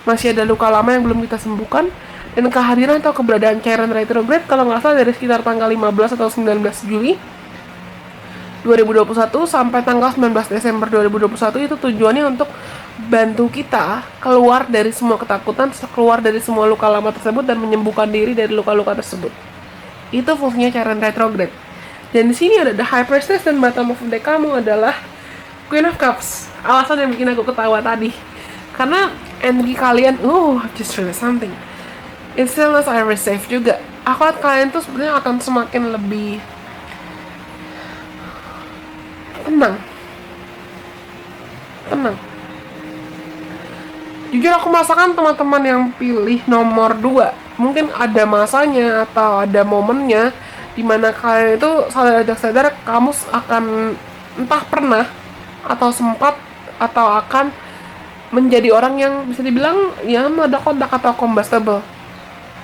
masih ada luka lama yang belum kita sembuhkan. Dan kehadiran atau keberadaan Chiron retrograde kalau nggak salah dari sekitar tanggal 15 atau 19 Juli 2021 sampai tanggal 19 Desember 2021 itu tujuannya untuk bantu kita keluar dari semua ketakutan, keluar dari semua luka lama tersebut, dan menyembuhkan diri dari luka-luka tersebut. Itu fungsinya Chiron retrograde. Dan di sini ada the high priestess, dan bottom of the deck kamu adalah Queen of Cups. Alasan yang bikin aku ketawa tadi, karena energi kalian, just really something. It's still as I receive juga. Aku lihat kalian tuh sebenarnya akan semakin lebih tenang. Jujur aku merasakan teman-teman yang pilih nomor 2 mungkin ada masanya atau ada momennya dimana kalian itu sadar kamu akan entah pernah atau sempat atau akan menjadi orang yang bisa dibilang ya meledak-ledak atau combustible.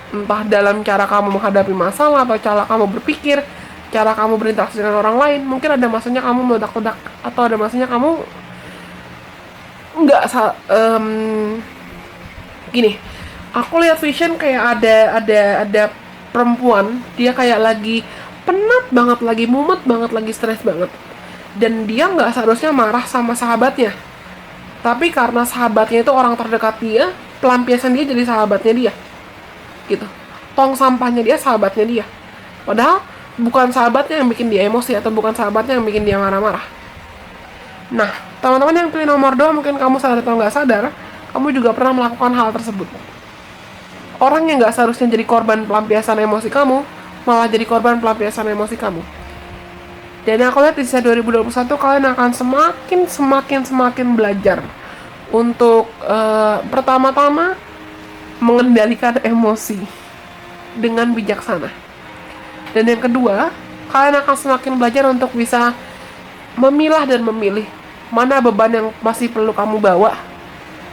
Entah dalam cara kamu menghadapi masalah, atau cara kamu berpikir, cara kamu berinteraksi dengan orang lain. Mungkin ada masanya kamu meledak-ledak, atau ada masanya kamu gini. Aku lihat vision kayak ada perempuan, dia kayak lagi penat banget, lagi mumet banget, lagi stres banget. Dan dia nggak seharusnya marah sama sahabatnya. Tapi karena sahabatnya itu orang terdekat dia, pelampiasan dia jadi sahabatnya dia. Gitu. Tong sampahnya dia sahabatnya dia. Padahal bukan sahabatnya yang bikin dia emosi, atau bukan sahabatnya yang bikin dia marah-marah. Nah, teman-teman yang pilih nomor 2, mungkin kamu sadar atau nggak sadar, kamu juga pernah melakukan hal tersebut. Orang yang nggak seharusnya jadi korban pelampiasan emosi kamu, malah jadi korban pelampiasan emosi kamu. Dan aku lihat di sisa 2021 kalian akan semakin belajar untuk pertama-tama mengendalikan emosi. dengan bijaksana. Dan yang kedua, kalian akan semakin belajar untuk bisa memilah dan memilih mana beban yang masih perlu kamu bawa,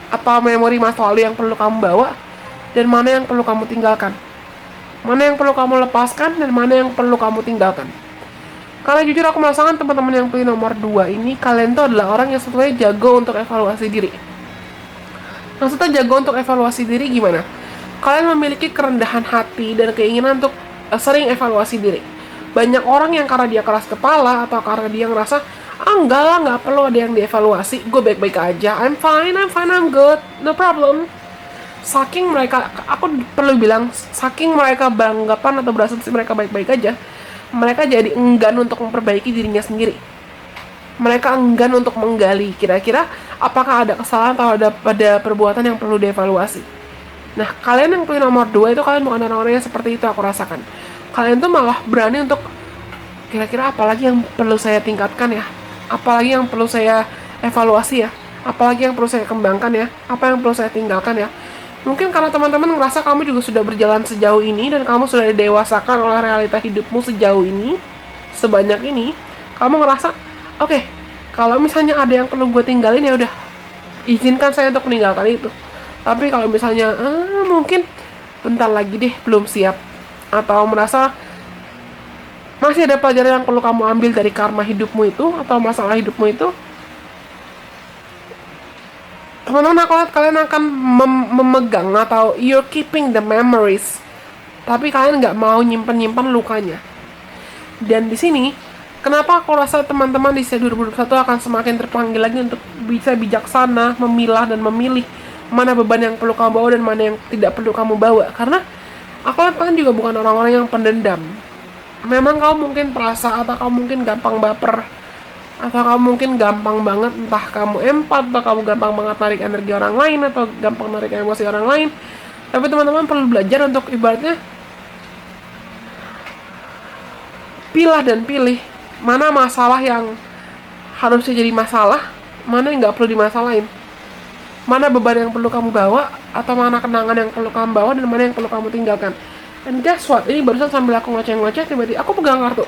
atau memori masa lalu yang perlu kamu bawa, dan mana yang perlu kamu tinggalkan. Mana yang perlu kamu lepaskan dan mana yang perlu kamu tinggalkan. Karena jujur aku merasakan teman-teman yang pilih nomor 2 ini, kalian tuh adalah orang yang sebetulnya jago untuk evaluasi diri. Maksudnya jago untuk evaluasi diri gimana? Kalian memiliki kerendahan hati dan keinginan untuk sering evaluasi diri. Banyak orang yang karena dia keras kepala atau karena dia ngerasa enggak lah, nggak perlu ada yang dievaluasi, gue baik-baik aja, I'm fine, I'm good, no problem. Saking mereka, aku perlu bilang, saking mereka beranggapan atau berasumsi mereka baik-baik aja, mereka jadi enggan untuk memperbaiki dirinya sendiri. Mereka enggan untuk menggali kira-kira apakah ada kesalahan atau ada perbuatan yang perlu dievaluasi. Nah, kalian yang pilih nomor 2 itu kalian bukan orang-orang yang seperti itu, aku rasakan. Kalian tuh malah berani untuk kira-kira apalagi yang perlu saya tingkatkan ya, apalagi yang perlu saya evaluasi ya, apalagi yang perlu saya kembangkan ya, apa yang perlu saya tinggalkan ya. Mungkin karena teman-teman ngerasa kamu juga sudah berjalan sejauh ini dan kamu sudah didewasakan oleh realita hidupmu sejauh ini, sebanyak ini, kamu ngerasa, oke, kalau misalnya ada yang perlu gue tinggalin ya udah, izinkan saya untuk meninggalkan itu. Tapi kalau misalnya mungkin bentar lagi deh, belum siap, atau merasa masih ada pelajaran yang perlu kamu ambil dari karma hidupmu itu atau masalah hidupmu itu, teman-teman, aku lihat kalian akan memegang atau you're keeping the memories, tapi kalian nggak mau nyimpen lukanya. Dan di sini, kenapa aku rasa teman-teman di usia 2021 akan semakin terpanggil lagi untuk bisa bijaksana, memilah dan memilih mana beban yang perlu kamu bawa dan mana yang tidak perlu kamu bawa. Karena aku lihat kalian juga bukan orang-orang yang pendendam. Memang kamu mungkin perasa atau kamu mungkin gampang baper, atau kamu mungkin gampang banget, entah kamu empat, atau kamu gampang banget narik energi orang lain, atau gampang narik emosi orang lain. Tapi teman-teman perlu belajar untuk ibaratnya pilah dan pilih mana masalah yang harusnya jadi masalah, mana yang nggak perlu dimasalahin, mana beban yang perlu kamu bawa, atau mana kenangan yang perlu kamu bawa, dan mana yang perlu kamu tinggalkan. And guess what? Ini barusan sambil aku ngoceh-ngoceh, tiba-tiba aku pegang kartu.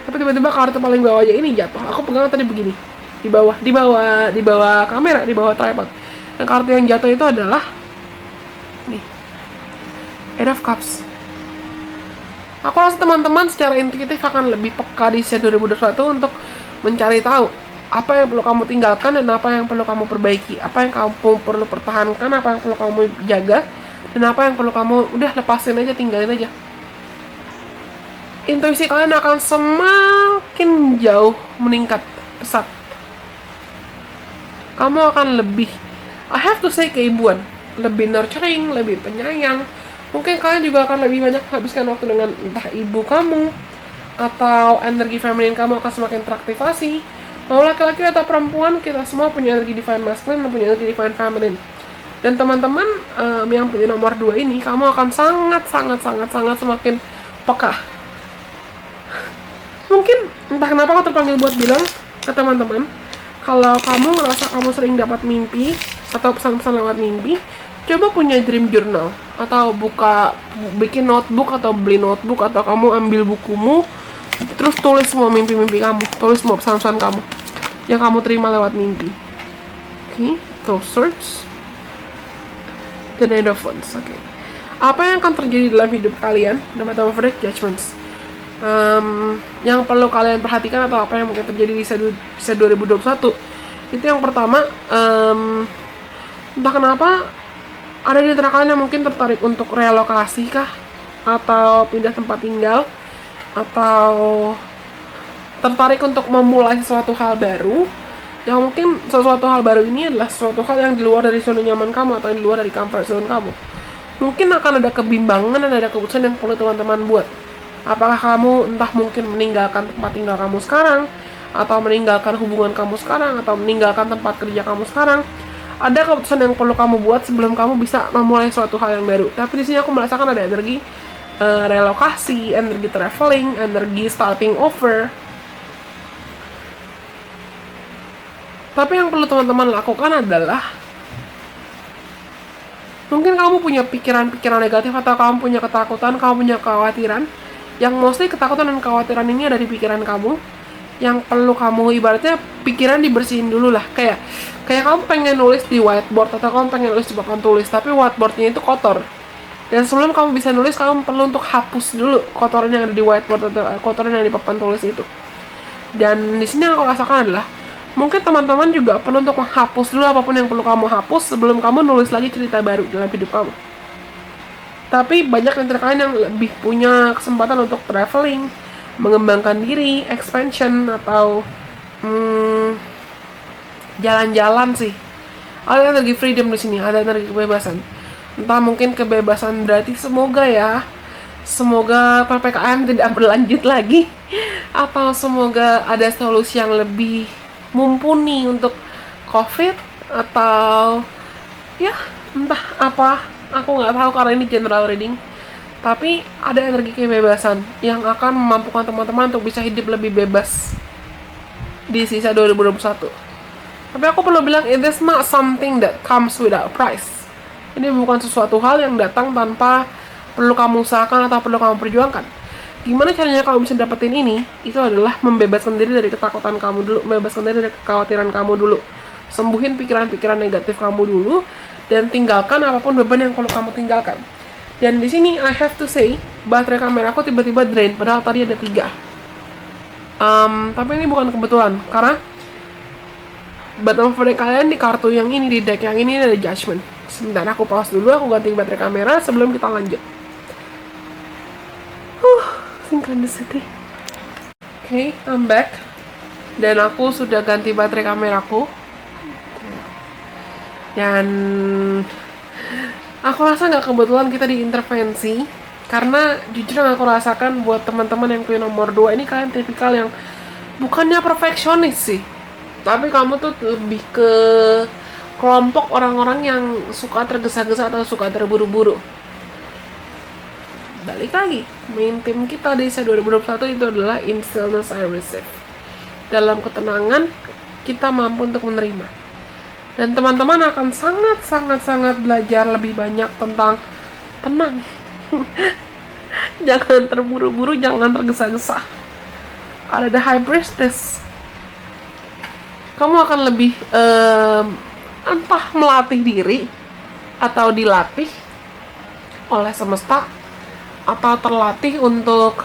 Tapi tiba-tiba kartu paling bawah aja ini jatuh. Aku pegang tadi begini. Di bawah kamera, di bawah tripod. Dan kartu yang jatuh itu adalah nih. Eight of Cups. Aku rasa teman-teman secara intuitif akan lebih peka di usia 2021 untuk mencari tahu apa yang perlu kamu tinggalkan dan apa yang perlu kamu perbaiki, apa yang kamu perlu pertahankan, apa yang perlu kamu jaga, dan apa yang perlu kamu udah lepasin aja, tinggalin aja. Intuisi kalian akan semakin jauh meningkat pesat. Kamu akan lebih, I have to say, keibuan, lebih nurturing, lebih penyayang. Mungkin kalian juga akan lebih banyak habiskan waktu dengan entah ibu kamu, atau energi feminin kamu akan semakin teraktivasi. Mau laki-laki atau perempuan, kita semua punya energi divine masculine dan punya energi divine feminine. Dan teman-teman yang pilih nomor 2 ini, kamu akan sangat semakin peka. Mungkin entah kenapa aku terpanggil buat bilang ke teman-teman, kalau kamu ngerasa kamu sering dapat mimpi atau pesan-pesan lewat mimpi, coba punya dream journal, atau bikin notebook, atau beli notebook, atau kamu ambil bukumu, terus tulis semua mimpi-mimpi kamu, tulis semua pesan-pesan kamu yang kamu terima lewat mimpi. Oke, so search the Knight of Wands. Oke, apa yang akan terjadi dalam hidup kalian? No matter of the judgments. Yang perlu kalian perhatikan atau apa yang mungkin terjadi di usia 2021 itu, yang pertama, entah kenapa ada di antara kalian yang mungkin tertarik untuk relokasi kah, atau pindah tempat tinggal, atau tertarik untuk memulai sesuatu hal baru, yang mungkin sesuatu hal baru ini adalah sesuatu hal yang di luar dari zona nyaman kamu atau yang di luar dari comfort zone kamu. Mungkin akan ada kebimbangan dan ada keputusan yang perlu teman-teman buat. Apakah kamu entah mungkin meninggalkan tempat tinggal kamu sekarang, atau meninggalkan hubungan kamu sekarang, atau meninggalkan tempat kerja kamu sekarang. Ada keputusan yang perlu kamu buat sebelum kamu bisa memulai suatu hal yang baru. Tapi di sini aku merasakan ada energi relokasi, energi traveling, energi starting over. Tapi yang perlu teman-teman lakukan adalah Mungkin kamu punya pikiran-pikiran negatif, atau kamu punya ketakutan, kamu punya kekhawatiran. Yang mostly ketakutan dan kekhawatiran ini ada di pikiran kamu. Yang perlu kamu, ibaratnya pikiran dibersihin dulu lah. Kayak kamu pengen nulis di whiteboard, atau kamu pengen nulis di papan tulis, tapi whiteboardnya itu kotor. Dan sebelum kamu bisa nulis, kamu perlu untuk hapus dulu kotoran yang ada di whiteboard atau kotoran yang ada di papan tulis itu. Dan di sini yang aku rasakan adalah, mungkin teman-teman juga perlu untuk menghapus dulu apapun yang perlu kamu hapus sebelum kamu nulis lagi cerita baru dalam hidup kamu. Tapi banyak yang terkait yang lebih punya kesempatan untuk traveling, mengembangkan diri, expansion, atau jalan-jalan sih. Ada energi freedom di sini, ada energi kebebasan. Entah mungkin kebebasan berarti semoga PPKM tidak berlanjut lagi, atau semoga ada solusi yang lebih mumpuni untuk COVID, atau ya entah apa, aku nggak tahu karena ini general reading. Tapi ada energi kebebasan yang akan memampukan teman-teman untuk bisa hidup lebih bebas di sisa 2021. Tapi aku perlu bilang, it is not something that comes without price. Ini bukan sesuatu hal yang datang tanpa perlu kamu usahakan atau perlu kamu perjuangkan. Gimana caranya kamu bisa dapetin ini? Itu adalah membebaskan diri dari ketakutan kamu dulu, membebaskan diri dari kekhawatiran kamu dulu. Sembuhin pikiran-pikiran negatif kamu dulu, dan tinggalkan apapun beban yang perlu kamu tinggalkan. Dan di sini I have to say, baterai kamera aku tiba-tiba drain, padahal tadi ada 3. Tapi ini bukan kebetulan, karena baterai favorit kalian di kartu yang ini, di deck yang ini ada Judgment. Sebentar, aku pause dulu, aku ganti baterai kamera sebelum kita lanjut. Synchronicity. Okay, I'm back. Dan aku sudah ganti baterai kameraku. Dan aku rasa nggak kebetulan kita diintervensi, karena jujur yang aku rasakan buat teman-teman yang punya nomor 2 ini, kalian tipikal yang bukannya perfeksionis sih, tapi kamu tuh lebih ke kelompok orang-orang yang suka tergesa-gesa atau suka terburu-buru. Balik lagi, main tim kita di 2021 itu adalah in stillness I receive. Dalam ketenangan kita mampu untuk menerima. Dan teman-teman akan sangat belajar lebih banyak tentang tenang. Jangan terburu-buru, jangan tergesa-gesa. Ada the High Priestess. Kamu akan lebih entah melatih diri atau dilatih oleh semesta, atau terlatih untuk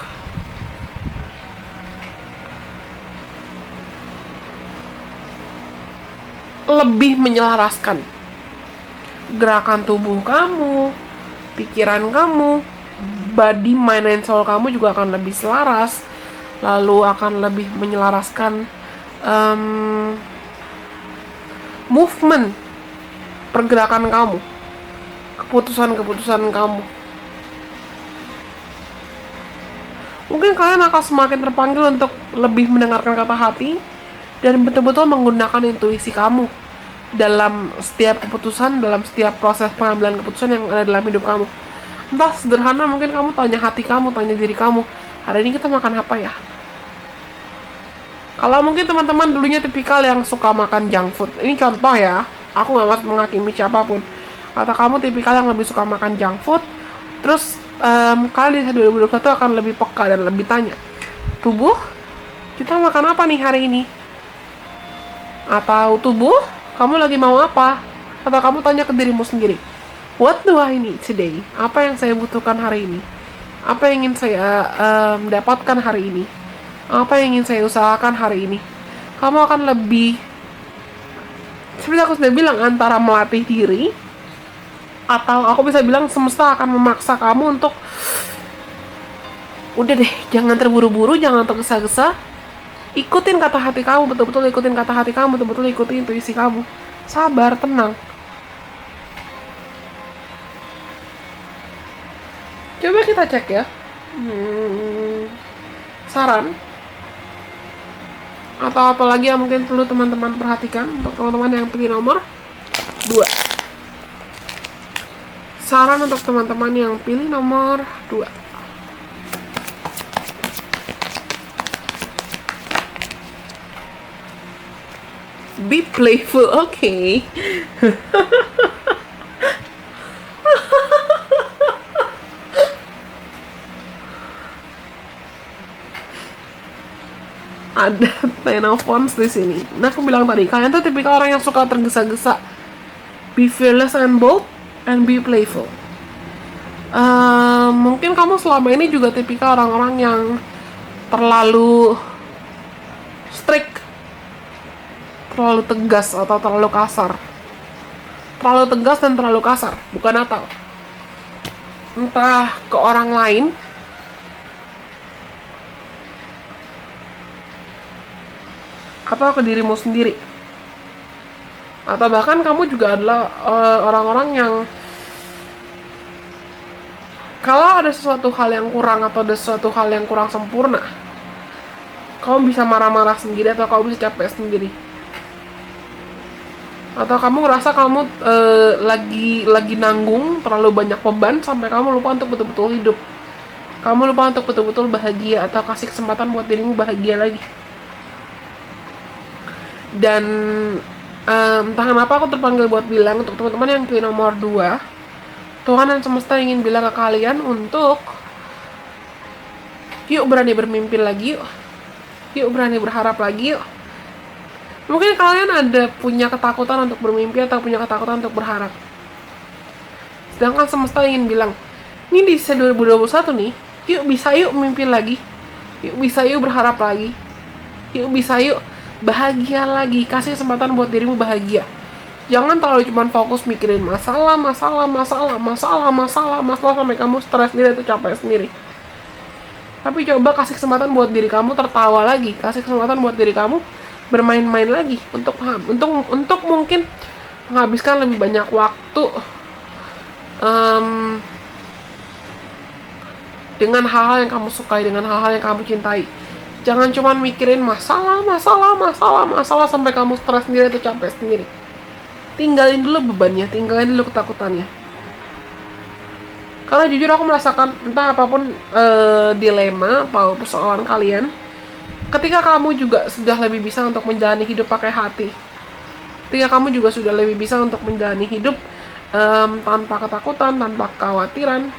lebih menyelaraskan gerakan tubuh kamu, pikiran kamu, body, mind, and soul kamu juga akan lebih selaras, lalu akan lebih menyelaraskan movement, pergerakan kamu, keputusan-keputusan kamu. Mungkin kalian akan semakin terpanggil untuk lebih mendengarkan kata hati dan betul-betul menggunakan intuisi kamu dalam setiap keputusan, dalam setiap proses pengambilan keputusan yang ada dalam hidup kamu. Entah sederhana, mungkin kamu tanya hati kamu, tanya diri kamu, hari ini kita makan apa ya? Kalau mungkin teman-teman dulunya tipikal yang suka makan junk food, ini contoh ya, aku gak mau menghakimi siapapun. Atau kamu tipikal yang lebih suka makan junk food, terus kalian di 2021 akan lebih peka dan lebih tanya, tubuh, kita makan apa nih hari ini? Atau tubuh, kamu lagi mau apa? Atau kamu tanya ke dirimu sendiri, what do I need today? Apa yang saya butuhkan hari ini? Apa yang ingin saya dapatkan hari ini? Apa yang ingin saya usahakan hari ini? Kamu akan lebih, seperti aku sudah bilang, antara melatih diri, atau aku bisa bilang semesta akan memaksa kamu untuk udah deh, jangan terburu-buru, jangan tergesa-gesa, ikutin kata hati kamu, betul-betul ikutin kata hati kamu, betul-betul ikutin intuisi kamu, sabar, tenang. Coba kita cek ya, saran atau apalagi yang mungkin perlu teman-teman perhatikan untuk teman-teman yang pilih nomor 2. Saran untuk teman-teman yang pilih nomor 2. Be playful, okay. ada Ten of Wands di sini. Nah, aku bilang tadi, kalian tuh tipikal orang yang suka tergesa-gesa. Be fearless and bold, and be playful. Mungkin kamu selama ini juga tipikal orang-orang yang terlalu strict, terlalu tegas atau terlalu kasar. Terlalu tegas dan terlalu kasar, bukan atau. Entah ke orang lain, atau ke dirimu sendiri. Atau bahkan kamu juga adalah orang-orang yang kalau ada sesuatu hal yang kurang atau ada sesuatu hal yang kurang sempurna, kamu bisa marah-marah sendiri atau kamu bisa capek sendiri. Atau kamu ngerasa kamu lagi nanggung terlalu banyak beban sampai kamu lupa untuk betul-betul hidup. Kamu lupa untuk betul-betul bahagia atau kasih kesempatan buat dirimu bahagia lagi. Dan entah kenapa aku terpanggil buat bilang untuk teman-teman yang pilih nomor 2, Tuhan dan semesta ingin bilang ke kalian untuk yuk berani bermimpi lagi, yuk berani berharap lagi, yuk. Mungkin kalian ada punya ketakutan untuk bermimpi atau punya ketakutan untuk berharap. Sedangkan semesta ingin bilang, ini di 2021 nih, yuk bisa yuk mimpi lagi, yuk bisa yuk berharap lagi, yuk bisa yuk bahagia lagi, kasih kesempatan buat dirimu bahagia. Jangan terlalu cuma fokus mikirin masalah sampai kamu stres sendiri atau capek sendiri. Tapi coba kasih kesempatan buat diri kamu tertawa lagi, kasih kesempatan buat diri kamu bermain-main lagi untuk mungkin menghabiskan lebih banyak waktu dengan hal-hal yang kamu sukai, dengan hal-hal yang kamu cintai. Jangan cuma mikirin masalah sampai kamu stres sendiri atau capek sendiri. Tinggalin dulu bebannya, tinggalin dulu ketakutannya. Karena jujur aku merasakan entah apapun dilema atau persoalan kalian, ketika kamu juga sudah lebih bisa untuk menjalani hidup pakai hati, ketika kamu juga sudah lebih bisa untuk menjalani hidup tanpa ketakutan, tanpa kekhawatiran,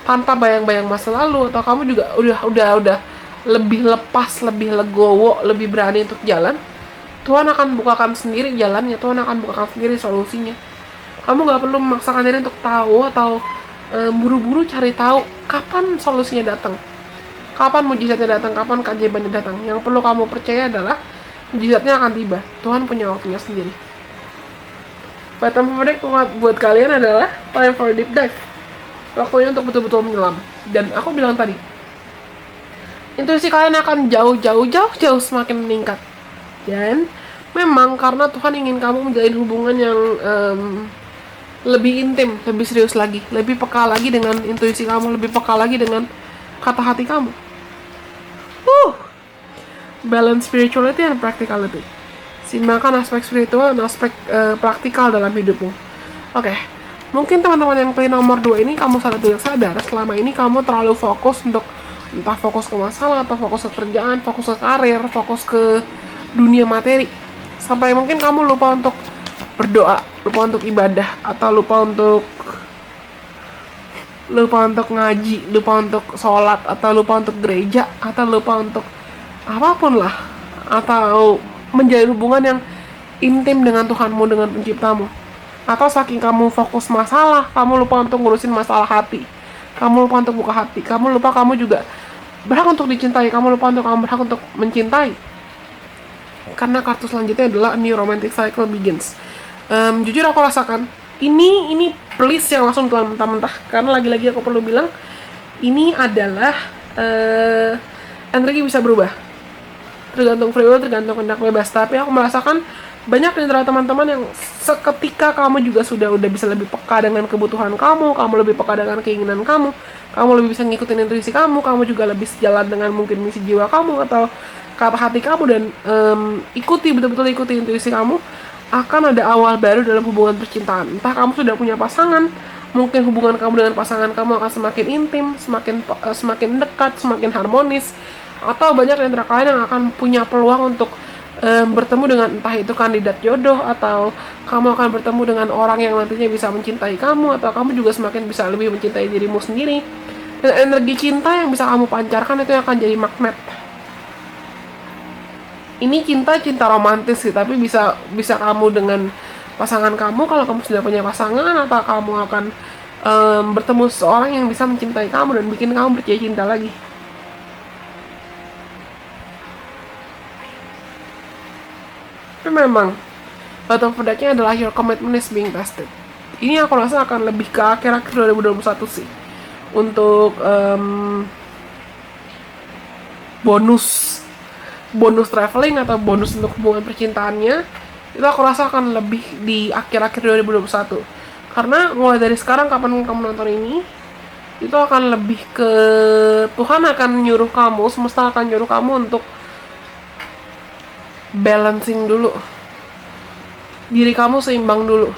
tanpa bayang-bayang masa lalu, atau kamu juga udah lebih lepas, lebih legowo, lebih berani untuk jalan, Tuhan akan bukakan sendiri jalannya, Tuhan akan bukakan sendiri solusinya. Kamu gak perlu memaksakan diri untuk tahu atau buru-buru cari tahu kapan solusinya datang, kapan mujizatnya datang, kapan keajaibannya datang. Yang perlu kamu percaya adalah mujizatnya akan tiba. Tuhan punya waktunya sendiri. Bottom favorit buat kalian adalah time for deep dive. Waktunya untuk betul-betul menyelam. Dan aku bilang tadi, intuisi kalian akan jauh semakin meningkat. Dan memang karena Tuhan ingin kamu menjalin hubungan yang lebih intim, lebih serius lagi, lebih peka lagi dengan intuisi kamu, lebih peka lagi dengan kata hati kamu. Balance spirituality and practicality. Simbangkan aspek spiritual dan aspek praktikal dalam hidupmu. Oke. Mungkin teman-teman yang pilih nomor 2 ini, kamu sadar selama ini kamu terlalu fokus untuk entah fokus ke masalah, atau fokus ke kerjaan, fokus ke karir, fokus ke dunia materi, sampai mungkin kamu lupa untuk berdoa, lupa untuk ibadah, atau lupa untuk ngaji, lupa untuk sholat, atau lupa untuk gereja, atau lupa untuk apapun lah, atau menjalin hubungan yang intim dengan Tuhanmu, dengan penciptamu. Atau saking kamu fokus masalah, kamu lupa untuk ngurusin masalah hati, kamu lupa untuk buka hati, kamu lupa kamu juga berhak untuk dicintai, kamu lupa untuk kamu berhak untuk mencintai. Karena kartu selanjutnya adalah A New Romantic Cycle Begins. Jujur aku rasakan ini please yang langsung telan mentah-mentah, karena lagi-lagi aku perlu bilang ini adalah energi bisa berubah, tergantung free will, tergantung kehendak bebas. Tapi aku merasakan banyak di antara teman-teman yang seketika kamu juga udah bisa lebih peka dengan kebutuhan kamu lebih peka dengan keinginan kamu lebih bisa ngikutin intuisi kamu juga lebih sejalan dengan mungkin misi jiwa kamu atau kata hati kamu, dan betul-betul ikuti intuisi kamu, akan ada awal baru dalam hubungan percintaan. Entah kamu sudah punya pasangan, mungkin hubungan kamu dengan pasangan kamu akan semakin intim, semakin dekat, semakin harmonis, atau banyak di antara kalian yang akan punya peluang untuk bertemu dengan entah itu kandidat jodoh, atau kamu akan bertemu dengan orang yang nantinya bisa mencintai kamu, atau kamu juga semakin bisa lebih mencintai dirimu sendiri. Dan energi cinta yang bisa kamu pancarkan itu akan jadi magnet. Ini cinta romantis sih, tapi bisa bisa kamu dengan pasangan kamu kalau kamu sudah punya pasangan, atau kamu akan bertemu seseorang yang bisa mencintai kamu dan bikin kamu percaya cinta lagi. Tapi memang bottom of the deck-nya adalah your commitment is being tested. Ini aku rasa akan lebih ke akhir-akhir 2021 sih, untuk bonus traveling atau bonus untuk hubungan percintaannya. Itu aku rasa akan lebih di akhir-akhir 2021, karena mulai dari sekarang kapan kamu nonton ini, itu akan lebih ke Tuhan akan nyuruh kamu, semesta akan nyuruh kamu untuk balancing dulu diri kamu, seimbang dulu,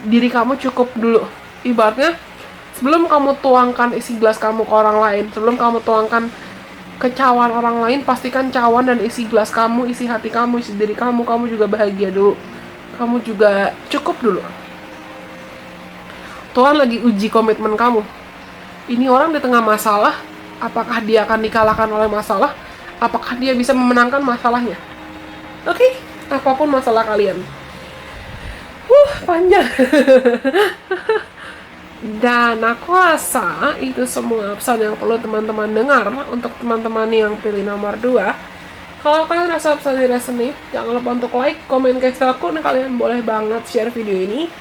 diri kamu cukup dulu. Ibaratnya sebelum kamu tuangkan isi gelas kamu ke orang lain, sebelum kamu tuangkan ke cawan orang lain, pastikan cawan dan isi gelas kamu, isi hati kamu, isi diri kamu juga bahagia dulu, kamu juga cukup dulu. Tuhan lagi uji komitmen kamu. Ini orang di tengah masalah, apakah dia akan dikalahkan oleh masalah, apakah dia bisa memenangkan masalahnya. Oke, apapun masalah kalian. Panjang. Dan aku rasa itu semua pesan yang perlu teman-teman dengar untuk teman-teman yang pilih nomor 2. Kalau kalian rasa pesan ini resonate, jangan lupa untuk like, komen ke aku, dan kalian boleh banget share video ini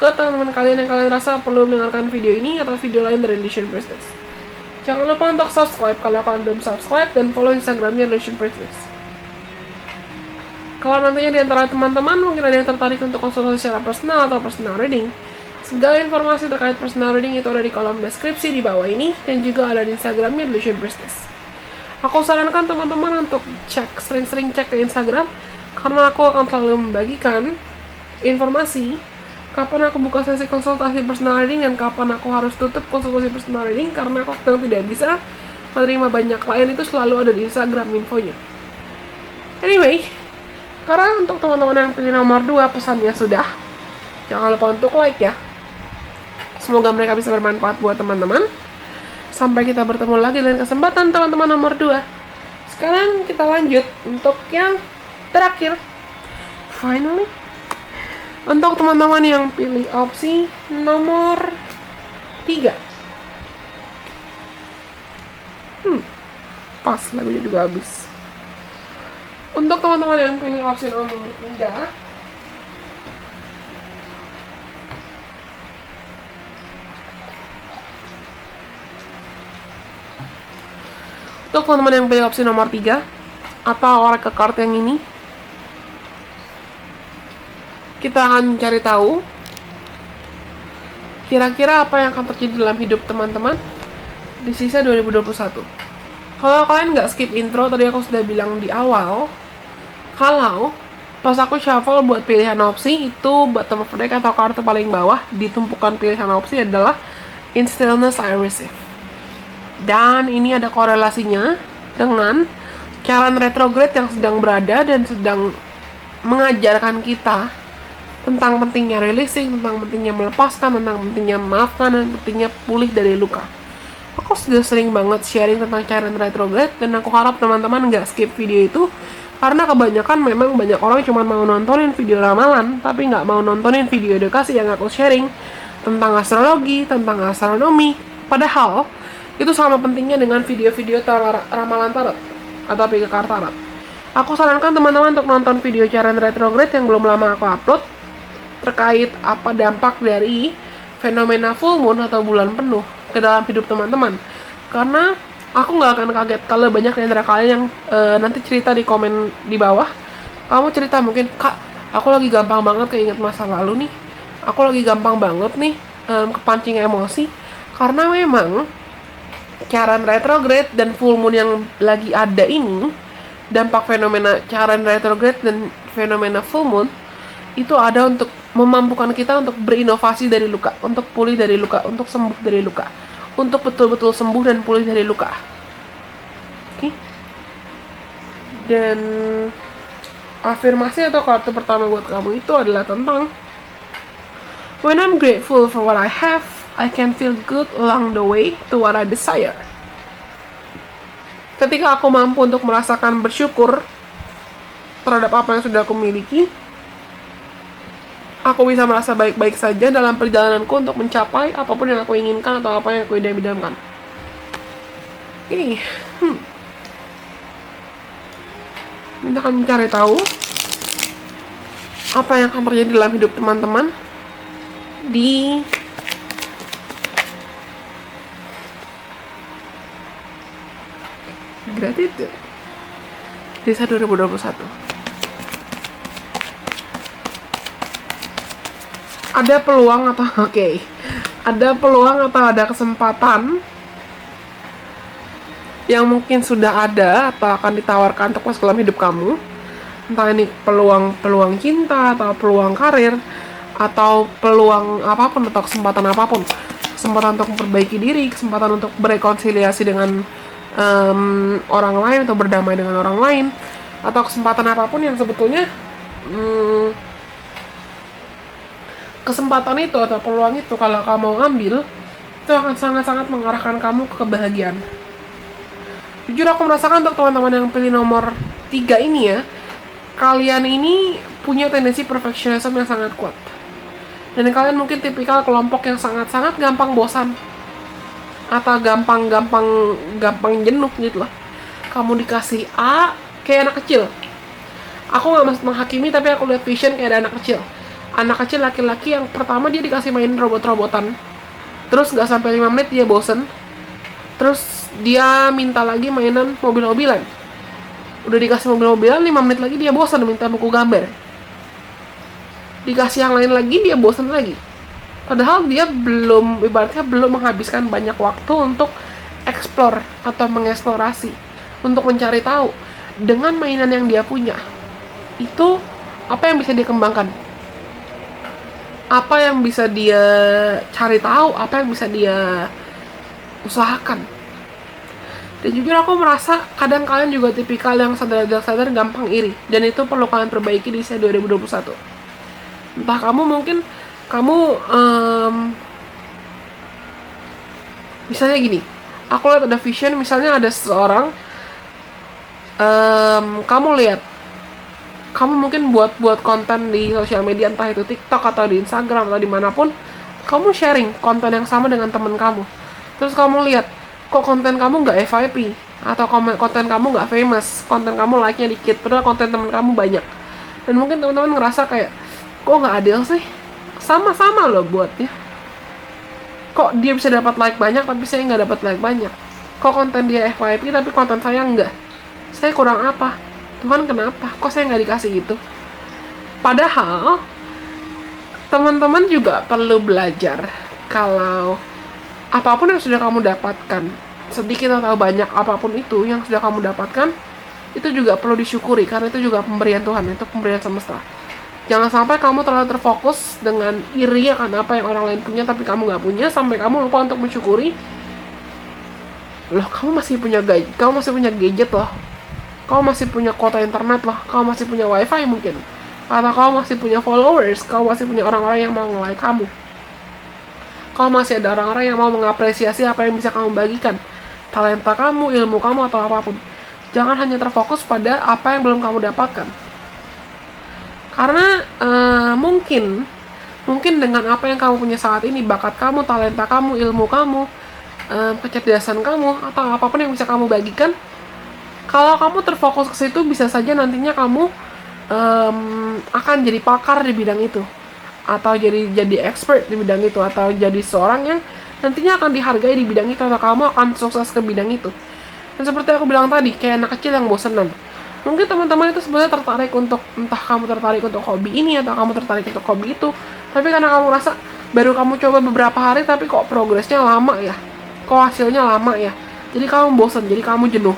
ke teman-teman kalian yang kalian rasa perlu mendengarkan video ini atau video lain dari Illusion Princess. Jangan lupa untuk subscribe kalau kalian belum subscribe, dan follow Instagramnya Illusion Princess. Kalau nantinya di antara teman-teman mungkin ada yang tertarik untuk konsultasi secara personal atau personal reading, segala informasi terkait personal reading itu ada di kolom deskripsi di bawah ini, dan juga ada di Instagramnya Illusion Princess. Aku sarankan teman-teman untuk sering-sering cek ke Instagram, karena aku akan selalu membagikan informasi kapan aku buka sesi konsultasi personal reading dan kapan aku harus tutup konsultasi personal reading, karena aku sedang tidak bisa menerima banyak klien. Itu selalu ada di Instagram infonya. Anyway, karena untuk teman-teman yang pilih nomor 2, pesannya sudah. Jangan lupa untuk like ya. Semoga mereka bisa bermanfaat buat teman-teman. Sampai kita bertemu lagi dengan kesempatan teman-teman nomor 2. Sekarang kita lanjut untuk yang terakhir. Finally, untuk teman-teman yang pilih opsi nomor 3. Pas, lagunya juga habis. Untuk teman-teman yang pilih opsi nomor 3, untuk teman-teman yang pilih opsi nomor 3 atau oracle card yang ini, kita akan mencari tahu kira-kira apa yang akan terjadi dalam hidup teman-teman di sisa 2021. Kalau kalian nggak skip intro, tadi aku sudah bilang di awal, kalau pas aku shuffle buat pilihan opsi, itu bottom of the deck atau kartu paling bawah di tumpukan pilihan opsi adalah In Stillness I Receive. Dan ini ada korelasinya dengan Charon retrograde yang sedang berada dan sedang mengajarkan kita tentang pentingnya releasing, tentang pentingnya melepaskan, tentang pentingnya memaafkan, dan pentingnya pulih dari luka. Aku sudah sering banget sharing tentang Charon retrograde, dan aku harap teman-teman nggak skip video itu, karena kebanyakan memang banyak orang cuma mau nontonin video ramalan, tapi nggak mau nontonin video edukasi yang aku sharing tentang astrologi, tentang astronomi. Padahal itu sama pentingnya dengan video-video ramalan tarot atau pick card tarot. Aku sarankan teman-teman untuk nonton video Charon retrograde yang belum lama aku upload terkait apa dampak dari fenomena full moon atau bulan penuh ke dalam hidup teman-teman. Karena aku nggak akan kaget kalau banyak di antara kalian yang nanti cerita di komen di bawah. Kamu cerita mungkin, "Kak, aku lagi gampang banget keinget masa lalu nih. Aku lagi gampang banget nih kepancing emosi." Karena memang Charon retrograde dan full moon yang lagi ada ini, dampak fenomena Charon retrograde dan fenomena full moon itu ada untuk memampukan kita untuk berinovasi dari luka, untuk pulih dari luka, untuk sembuh dari luka, untuk betul-betul sembuh dan pulih dari luka. Oke. Dan afirmasi atau kartu pertama buat kamu itu adalah tentang When I'm grateful for what I have, I can feel good along the way to what I desire. Ketika aku mampu untuk merasakan bersyukur terhadap apa yang sudah aku miliki, aku bisa merasa baik-baik saja dalam perjalananku untuk mencapai apapun yang aku inginkan atau apa yang aku idam-idamkan. Ini, kita akan mencari tahu apa yang akan terjadi dalam hidup teman-teman di gratitude di 2021. Ada peluang atau ada peluang atau ada kesempatan yang mungkin sudah ada atau akan ditawarkan untuk masuk dalam hidup kamu, entah ini peluang cinta atau peluang karir atau peluang apapun atau kesempatan apapun, kesempatan untuk memperbaiki diri, kesempatan untuk berrekonsiliasi dengan orang lain atau berdamai dengan orang lain, atau kesempatan apapun yang sebetulnya kesempatan itu atau peluang itu kalau kamu mau ambil, itu akan sangat-sangat mengarahkan kamu ke kebahagiaan. Jujur aku merasakan untuk teman-teman yang pilih nomor 3 ini ya, kalian ini punya tendensi perfectionism yang sangat kuat. Dan kalian mungkin tipikal kelompok yang sangat-sangat gampang bosan atau gampang jenuh gitu loh. Kamu dikasih A kayak anak kecil. Aku gak maksud menghakimi, tapi aku lihat vision kayak ada anak kecil. Anak kecil laki-laki yang pertama dia dikasih main robot-robotan, terus gak sampai 5 menit dia bosen, terus dia minta lagi mainan mobil-mobilan. Udah dikasih mobil-mobilan, 5 menit lagi dia bosan minta buku gambar. Dikasih yang lain lagi dia bosan lagi. Padahal dia ibaratnya belum menghabiskan banyak waktu untuk explore atau mengeksplorasi, untuk mencari tahu dengan mainan yang dia punya itu apa yang bisa dia kembangkan, apa yang bisa dia cari tahu, apa yang bisa dia usahakan. Dan jujur aku merasa kadang kalian juga tipikal yang sadar gampang iri, dan itu perlu kalian perbaiki di usia 2021. Entah kamu misalnya gini, aku lihat ada vision, misalnya ada seseorang, kamu lihat, kamu mungkin buat konten di sosial media, entah itu TikTok atau di Instagram atau dimanapun, kamu sharing konten yang sama dengan teman kamu. Terus kamu lihat, kok konten kamu nggak FYP, atau konten kamu nggak famous, konten kamu like-nya dikit, padahal konten teman kamu banyak. Dan mungkin teman-teman ngerasa kayak, kok nggak adil sih? Sama-sama loh buatnya. Kok dia bisa dapat like banyak, tapi saya nggak dapat like banyak? Kok konten dia FYP, tapi konten saya nggak? Saya kurang apa? Tuhan kenapa? Kok saya nggak dikasih gitu? Padahal teman-teman juga perlu belajar kalau apapun yang sudah kamu dapatkan, sedikit atau banyak apapun itu yang sudah kamu dapatkan, itu juga perlu disyukuri, karena itu juga pemberian Tuhan, itu pemberian semesta. Jangan sampai kamu terlalu terfokus dengan iri akan apa yang orang lain punya tapi kamu nggak punya, sampai kamu lupa untuk mensyukuri. Loh, kamu masih punya gadget loh, kamu masih punya kuota internet loh, kamu masih punya wifi mungkin, atau kamu masih punya followers, kamu masih punya orang-orang yang mau nge-like kamu. Kamu masih ada orang-orang yang mau mengapresiasi apa yang bisa kamu bagikan, talenta kamu, ilmu kamu, atau apapun. Jangan hanya terfokus pada apa yang belum kamu dapatkan. Karena mungkin dengan apa yang kamu punya saat ini, bakat kamu, talenta kamu, ilmu kamu, kecerdasan kamu, atau apapun yang bisa kamu bagikan, kalau kamu terfokus ke situ, bisa saja nantinya kamu akan jadi pakar di bidang itu, atau jadi expert di bidang itu, atau jadi seorang yang nantinya akan dihargai di bidang itu, atau kamu akan sukses ke bidang itu. Dan seperti aku bilang tadi, kayak anak kecil yang bosenan. Mungkin teman-teman itu sebenarnya tertarik untuk, entah kamu tertarik untuk hobi ini atau kamu tertarik untuk hobi itu, tapi karena kamu rasa baru kamu coba beberapa hari tapi kok progresnya lama ya, kok hasilnya lama ya, jadi kamu bosan, jadi kamu jenuh.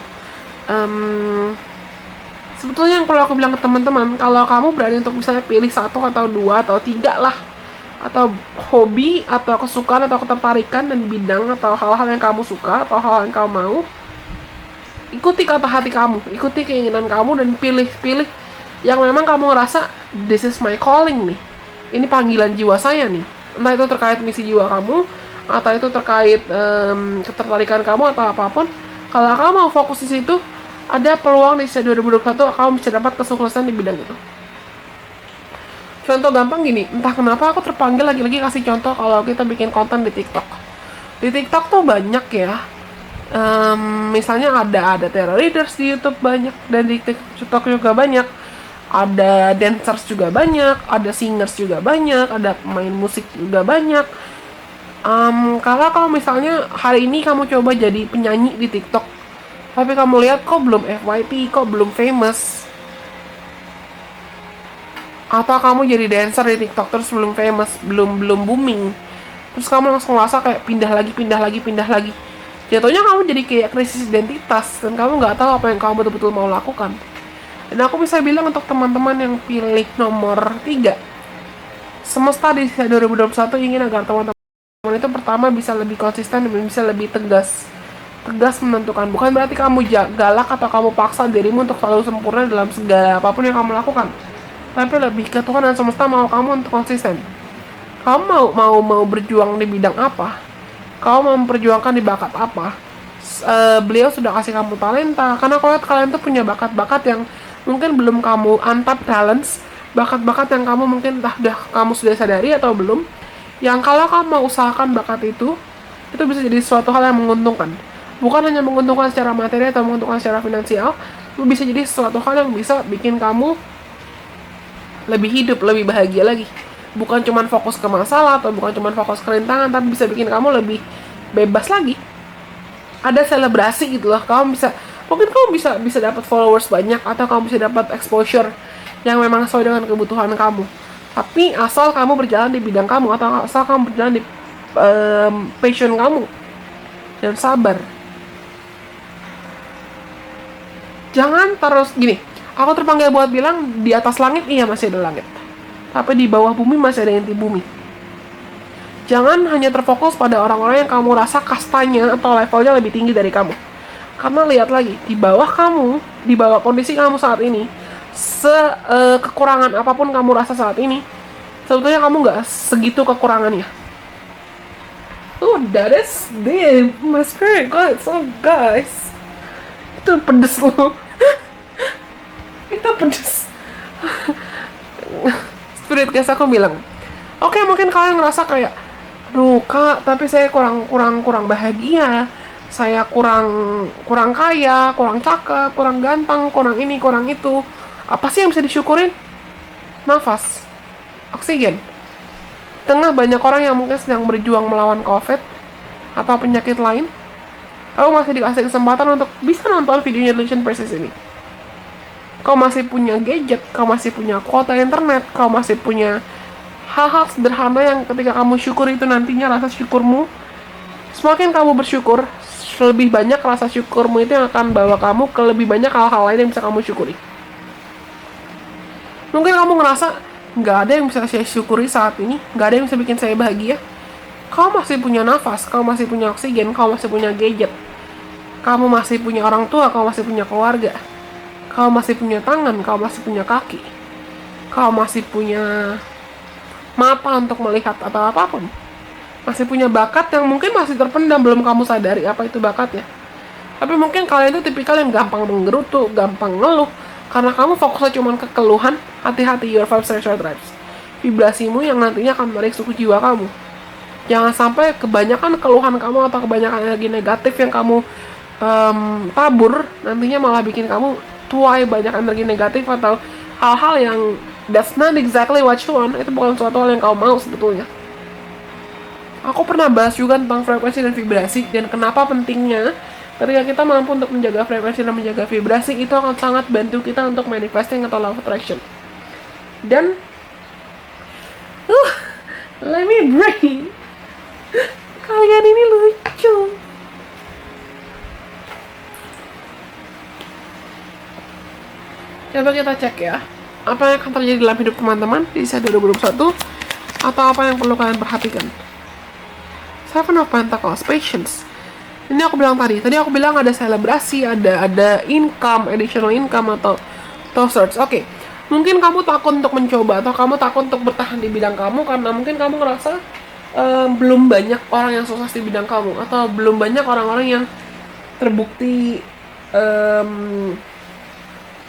Sebetulnya yang perlu aku bilang ke teman-teman, kalau kamu berani untuk misalnya pilih 1 atau 2 atau 3 lah, atau hobi atau kesukaan atau ketertarikan dan bidang atau hal-hal yang kamu suka atau hal yang kamu mau, ikuti kata hati kamu, ikuti keinginan kamu, dan pilih yang memang kamu ngerasa this is my calling nih, ini panggilan jiwa saya nih. Entah itu terkait misi jiwa kamu, atau itu terkait ketertarikan kamu atau apapun, Kalau kamu mau fokus di situ, ada peluang di 2021 kamu bisa dapat kesuksesan di bidang itu. Contoh gampang gini, entah kenapa aku terpanggil lagi-lagi kasih contoh kalau kita bikin konten di TikTok. Di TikTok tuh banyak ya. Misalnya ada tarot readers di YouTube banyak, dan di TikTok juga banyak. Ada dancers juga banyak, ada singers juga banyak, ada pemain musik juga banyak. Kalau misalnya hari ini kamu coba jadi penyanyi di TikTok, tapi kamu lihat kok belum FYP, kok belum famous, atau kamu jadi dancer di TikTok terus belum famous, belum booming, terus kamu langsung ngerasa kayak pindah lagi, jatuhnya kamu jadi kayak krisis identitas dan kamu nggak tahu apa yang kamu betul-betul mau lakukan. Dan aku bisa bilang untuk teman-teman yang pilih nomor 3, semesta di 2021 ingin agar teman-teman itu pertama bisa lebih konsisten dan bisa lebih tegas menentukan. Bukan berarti kamu galak atau kamu paksa dirimu untuk selalu sempurna dalam segala apapun yang kamu lakukan, tapi lebih ke Tuhan dan semesta mau kamu untuk konsisten. Kamu mau berjuang di bidang apa, kamu mau memperjuangkan di bakat apa, beliau sudah kasih kamu talenta. Karena kalau kalian tuh punya bakat-bakat yang mungkin belum kamu untapped talents, bakat-bakat yang kamu mungkin udah kamu sudah sadari atau belum, yang kalau kamu mau usahakan bakat itu bisa jadi suatu hal yang menguntungkan. Bukan hanya menguntungkan secara materi atau menguntungkan secara finansial, itu bisa jadi suatu hal yang bisa bikin kamu lebih hidup, lebih bahagia lagi. Bukan cuma fokus ke masalah atau bukan cuma fokus ke rintangan, tapi bisa bikin kamu lebih bebas lagi. Ada selebrasi gitu loh. Mungkin kamu bisa dapat followers banyak, atau kamu bisa dapat exposure yang memang sesuai dengan kebutuhan kamu. Tapi asal kamu berjalan di bidang kamu, atau asal kamu berjalan di passion kamu, dan sabar. Jangan terus gini, aku terpanggil buat bilang di atas langit iya masih ada langit, tapi di bawah bumi masih ada inti bumi. Jangan hanya terfokus pada orang-orang yang kamu rasa kastanya atau levelnya lebih tinggi dari kamu. Karena lihat lagi, di bawah kamu, di bawah kondisi kamu saat ini, kekurangan apapun kamu rasa saat ini, sebetulnya kamu nggak segitu kekurangannya. That is deep, my spirit God. So guys, itu pedes loh. Itu pedes. Spirit guys, aku bilang, oke, mungkin kalian ngerasa kayak, aduh kak, tapi saya kurang bahagia, saya kurang kaya, kurang cakep, kurang ganteng, kurang ini, kurang itu. Apa sih yang bisa disyukurin? Nafas, oksigen. Tengah banyak orang yang mungkin sedang berjuang melawan COVID atau penyakit lain, kamu masih dikasih kesempatan untuk bisa nonton videonya Illusion Presence ini. Kau masih punya gadget, kau masih punya kuota internet, kau masih punya hal-hal sederhana yang ketika kamu syukur itu nantinya rasa syukurmu, semakin kamu bersyukur, lebih banyak rasa syukurmu itu yang akan bawa kamu ke lebih banyak hal-hal lain yang bisa kamu syukuri. Mungkin kamu ngerasa nggak ada yang bisa saya syukuri saat ini, nggak ada yang bisa bikin saya bahagia. Kau masih punya nafas, kau masih punya oksigen, kau masih punya gadget, kamu masih punya orang tua, kau masih punya keluarga, kau masih punya tangan, kau masih punya kaki, kau masih punya mata untuk melihat atau apapun, masih punya bakat yang mungkin masih terpendam, belum kamu sadari apa itu bakatnya. Tapi mungkin kalian itu tipikal yang gampang menggerutu, gampang ngeluh, karena kamu fokusnya cuma ke keluhan. Hati-hati, your vibes are tribes, vibrasimu yang nantinya akan menarik suku jiwa kamu. Jangan sampai kebanyakan keluhan kamu atau kebanyakan energi negatif yang kamu tabur, nantinya malah bikin kamu tuai banyak energi negatif atau hal-hal yang that's not exactly what you want. Itu bukan suatu hal yang kamu mau sebetulnya. Aku pernah bahas juga tentang frekuensi dan vibrasi, dan kenapa pentingnya ketika kita mampu untuk menjaga frekuensi dan menjaga vibrasi, itu akan sangat bantu kita untuk manifesting atau law of attraction. Dan let me breathe. Kalian ini lucu. Coba kita cek ya, apa yang akan terjadi dalam hidup teman-teman di 2021, atau apa yang perlu kalian perhatikan. Seven of Pentacles, patience. Ini aku bilang tadi aku bilang ada selebrasi, ada income, additional income atau search. Oke. Mungkin kamu takut untuk mencoba, atau kamu takut untuk bertahan di bidang kamu karena mungkin kamu ngerasa belum banyak orang yang sukses di bidang kamu, atau belum banyak orang-orang yang terbukti,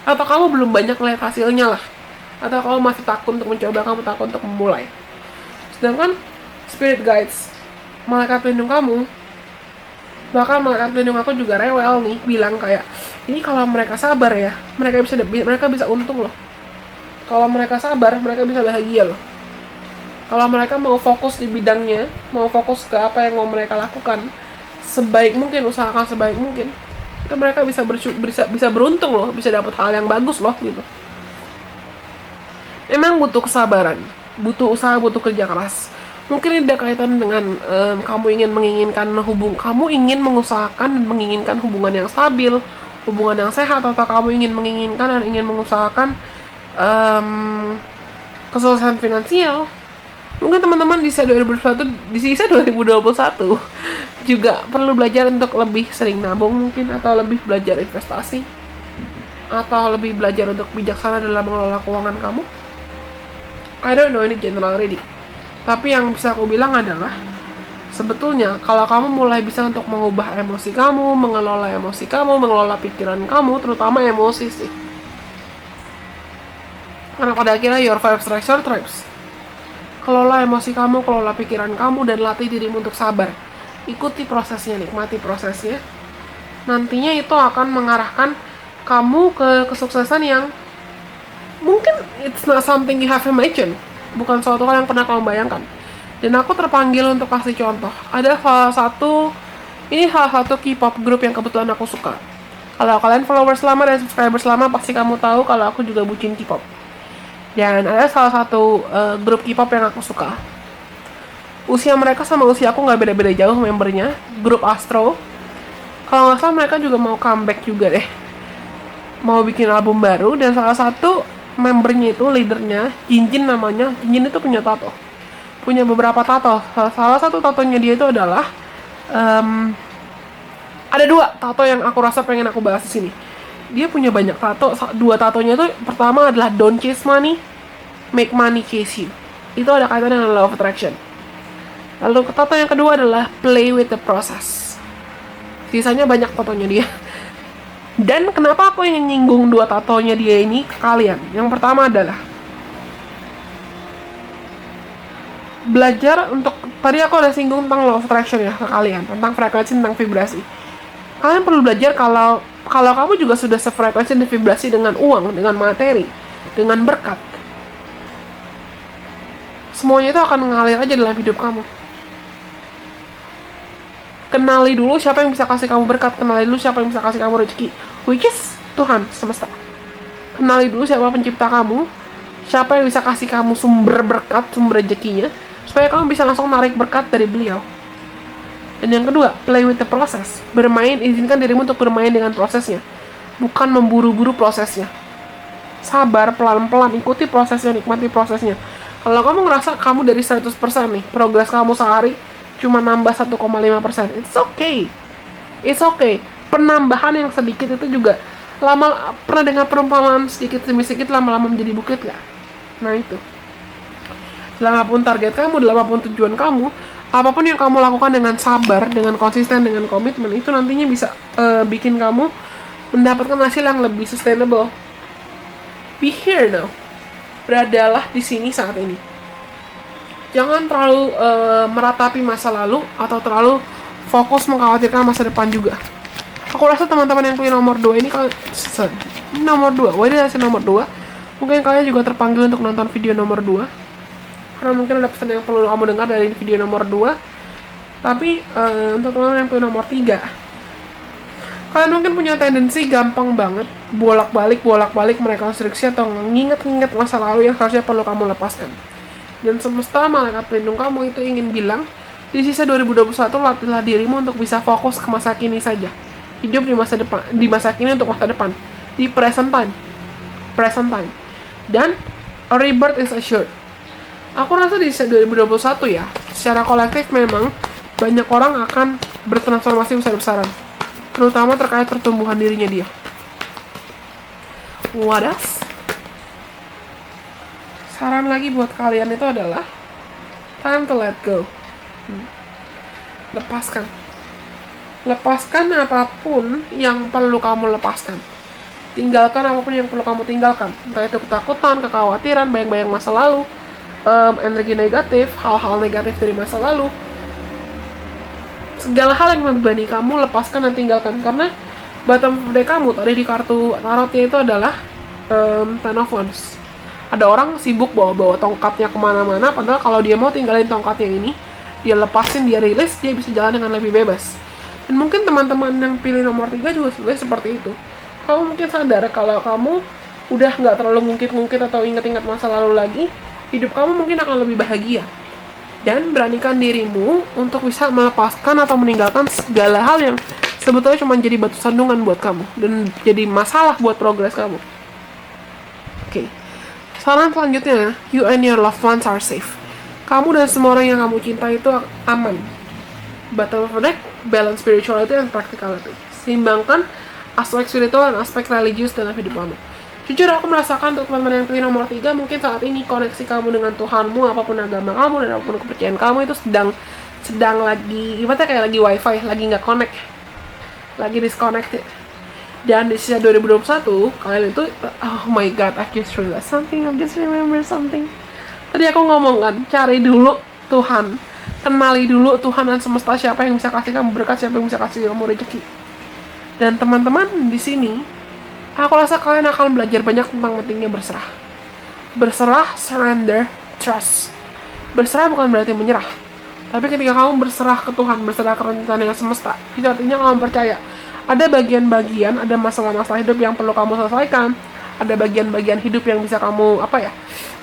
atau kamu belum banyak lihat hasilnya lah, atau kamu masih takut untuk mencoba, kamu takut untuk memulai. Sedangkan spirit guides, malaikat pelindung kamu, bahkan malaikat pelindung aku juga rewel nih, bilang kayak ini kalau mereka sabar ya, mereka bisa untung loh. Kalau mereka sabar, mereka bisa bahagia loh. Kalau mereka mau fokus di bidangnya, mau fokus ke apa yang mau mereka lakukan sebaik mungkin, usahakan sebaik mungkin, itu mereka bisa beruntung loh, bisa dapat hal yang bagus loh gitu. Emang butuh kesabaran, butuh usaha, butuh kerja keras. Mungkin ada kaitan dengan kamu ingin mengusahakan dan menginginkan hubungan yang stabil, hubungan yang sehat, atau kamu ingin menginginkan dan ingin mengusahakan kesuksesan finansial. Mungkin teman-teman di sisa 2021 juga perlu belajar untuk lebih sering nabung mungkin, atau lebih belajar investasi, atau lebih belajar untuk bijaksana dalam mengelola keuangan kamu. I don't know, ini general reading. Tapi yang bisa aku bilang adalah, sebetulnya kalau kamu mulai bisa untuk mengubah emosi kamu, mengelola pikiran kamu, terutama emosi sih. Karena pada akhirnya your vibes strikes your tribes. Kelola emosi kamu, kelola pikiran kamu, dan latih dirimu untuk sabar. Ikuti prosesnya, nikmati prosesnya. Nantinya itu akan mengarahkan kamu ke kesuksesan yang mungkin it's not something you have imagined. Bukan suatu hal yang pernah kamu bayangkan. Dan aku terpanggil untuk kasih contoh. Ada salah satu K-pop group yang kebetulan aku suka. Kalau kalian followers lama dan subscribers lama, pasti kamu tahu kalau aku juga bucin K-pop. Dan ada salah satu grup K-pop yang aku suka. Usia mereka sama usia aku nggak beda-beda jauh membernya. Grup Astro. Kalau nggak salah mereka juga mau comeback juga deh. Mau bikin album baru, dan salah satu membernya itu, leadernya, Jinjin namanya. Jinjin itu punya tato. Punya beberapa tato. Salah satu tatonya dia itu adalah ada 2 tato yang aku rasa pengen aku bahas di sini. Dia punya banyak tato. 2 tatonya itu, pertama adalah don't chase money, make money chase you. Itu ada kaitannya dengan law of attraction. Lalu tato yang kedua adalah play with the process. Sisanya banyak tatonya dia. Dan kenapa aku ingin nyinggung 2 tatonya dia ini ke kalian? Yang pertama adalah belajar untuk, tadi aku udah singgung tentang law of attraction ya ke kalian, tentang frekuensi, tentang vibrasi. Kalian perlu belajar kalau kamu juga sudah sefrekuensi dan vibrasi dengan uang, dengan materi, dengan berkat. Semuanya itu akan mengalir aja dalam hidup kamu. Kenali dulu siapa yang bisa kasih kamu berkat, kenali dulu siapa yang bisa kasih kamu rezeki, which is Tuhan semesta. Kenali dulu siapa pencipta kamu, siapa yang bisa kasih kamu sumber berkat, sumber rezekinya, supaya kamu bisa langsung narik berkat dari beliau. Dan yang kedua, play with the process. Izinkan dirimu untuk bermain dengan prosesnya, bukan memburu-buru prosesnya. Sabar, pelan-pelan, ikuti prosesnya, nikmati prosesnya. Kalau kamu ngerasa kamu dari 100% nih, progres kamu sehari cuma nambah 1,5%, it's okay. It's okay. Penambahan yang sedikit itu juga pernah dengar perumpamaan sedikit demi sedikit lama-lama menjadi bukit gak? Nah itu. Selama pun target kamu, selama pun tujuan kamu, apapun yang kamu lakukan dengan sabar, dengan konsisten, dengan komitmen, itu nantinya bisa bikin kamu mendapatkan hasil yang lebih sustainable. Be here now. Beradalah di sini saat ini. Jangan terlalu meratapi masa lalu atau terlalu fokus mengkhawatirkan masa depan juga. Aku rasa teman-teman yang pilih nomor 2 ini nomor 2. Why did I say nomor 2? Mungkin kalian juga terpanggil untuk nonton video nomor 2. Karena mungkin ada pesan yang perlu kamu dengar dari video nomor 2. Tapi untuk teman-teman yang pilih nomor 3, kalian mungkin punya tendensi gampang banget bolak-balik merekonstruksi atau mengingat-ingat masa lalu yang harusnya perlu kamu lepaskan. Dan semesta, malaikat pelindung kamu itu ingin bilang, di sisa 2021 latihlah dirimu untuk bisa fokus ke masa kini saja. Hidup di masa kini untuk masa depan, di present time. Dan a rebirth is assured. Aku rasa di 2021 ya, secara kolektif memang banyak orang akan bertransformasi besar-besaran, terutama terkait pertumbuhan dirinya dia. What else? Saran lagi buat kalian itu adalah time to let go. Lepaskan. Lepaskan apapun yang perlu kamu lepaskan. Tinggalkan apapun yang perlu kamu tinggalkan. Entah itu ketakutan, kekhawatiran, bayang-bayang masa lalu, energi negatif, hal-hal negatif dari masa lalu. Segala hal yang membebani kamu, lepaskan dan tinggalkan. Karena bottom of deck kamu tadi di kartu tarotnya itu adalah Ten of Wands. Ada orang sibuk bawa-bawa tongkatnya kemana-mana, padahal kalau dia mau tinggalin tongkatnya ini, dia lepasin, dia rilis, dia bisa jalan dengan lebih bebas. Dan mungkin teman-teman yang pilih nomor 3 juga sebenarnya seperti itu. Kamu mungkin sadar kalau kamu udah nggak terlalu ngungkit-ngungkit atau ingat-ingat masa lalu lagi, hidup kamu mungkin akan lebih bahagia. Dan beranikan dirimu untuk bisa melepaskan atau meninggalkan segala hal yang sebetulnya cuma jadi batu sandungan buat kamu dan jadi masalah buat progres kamu. Oke. Saran selanjutnya, you and your loved ones are safe. Kamu dan semua orang yang kamu cinta itu aman. Bottom of the deck, balance spirituality and practicality. Seimbangkan aspek spiritual dan aspek religius dalam hidup kamu. Jujur aku merasakan untuk teman-teman yang pilih nomor 3, mungkin saat ini koneksi kamu dengan Tuhanmu, apapun agama kamu dan apapun kepercayaan kamu itu sedang lagi, ibaratnya kayak lagi wifi, lagi nggak connect, lagi disconnected. Dan di sisa 2021, kalian itu, oh my god, I just realized something, I just remember something. Tadi aku ngomong kan, cari dulu Tuhan, kenali dulu Tuhan dan semesta, siapa yang bisa kasih kamu berkat, siapa yang bisa kasih kamu rezeki. Dan teman-teman di sini, aku rasa kalian akan belajar banyak tentang pentingnya berserah. Berserah, surrender, trust. Berserah bukan berarti menyerah. Tapi ketika kamu berserah ke Tuhan, berserah ke rencana yang semesta, itu artinya kamu percaya. Ada bagian-bagian, ada masalah-masalah hidup yang perlu kamu selesaikan. Ada bagian-bagian hidup yang bisa kamu,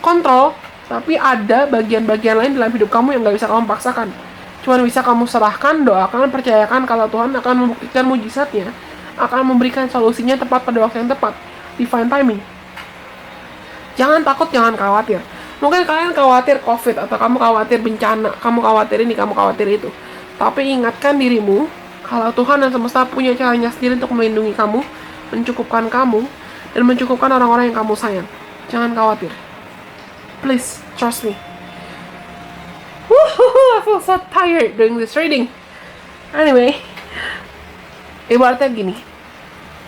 kontrol. Tapi ada bagian-bagian lain dalam hidup kamu yang gak bisa kamu paksakan. Cuma bisa kamu serahkan, doakan, percayakan kalau Tuhan akan membuktikan mujizatnya, akan memberikan solusinya tepat pada waktu yang tepat, divine timing. Jangan takut, jangan khawatir. Mungkin kalian khawatir COVID, atau kamu khawatir bencana, kamu khawatir ini, kamu khawatir itu. Tapi ingatkan dirimu, kalau Tuhan dan semesta punya caranya sendiri untuk melindungi kamu, mencukupkan kamu, dan mencukupkan orang-orang yang kamu sayang. Jangan khawatir. Please, trust me. I feel so tired doing this reading. Anyway, ibaratnya gini,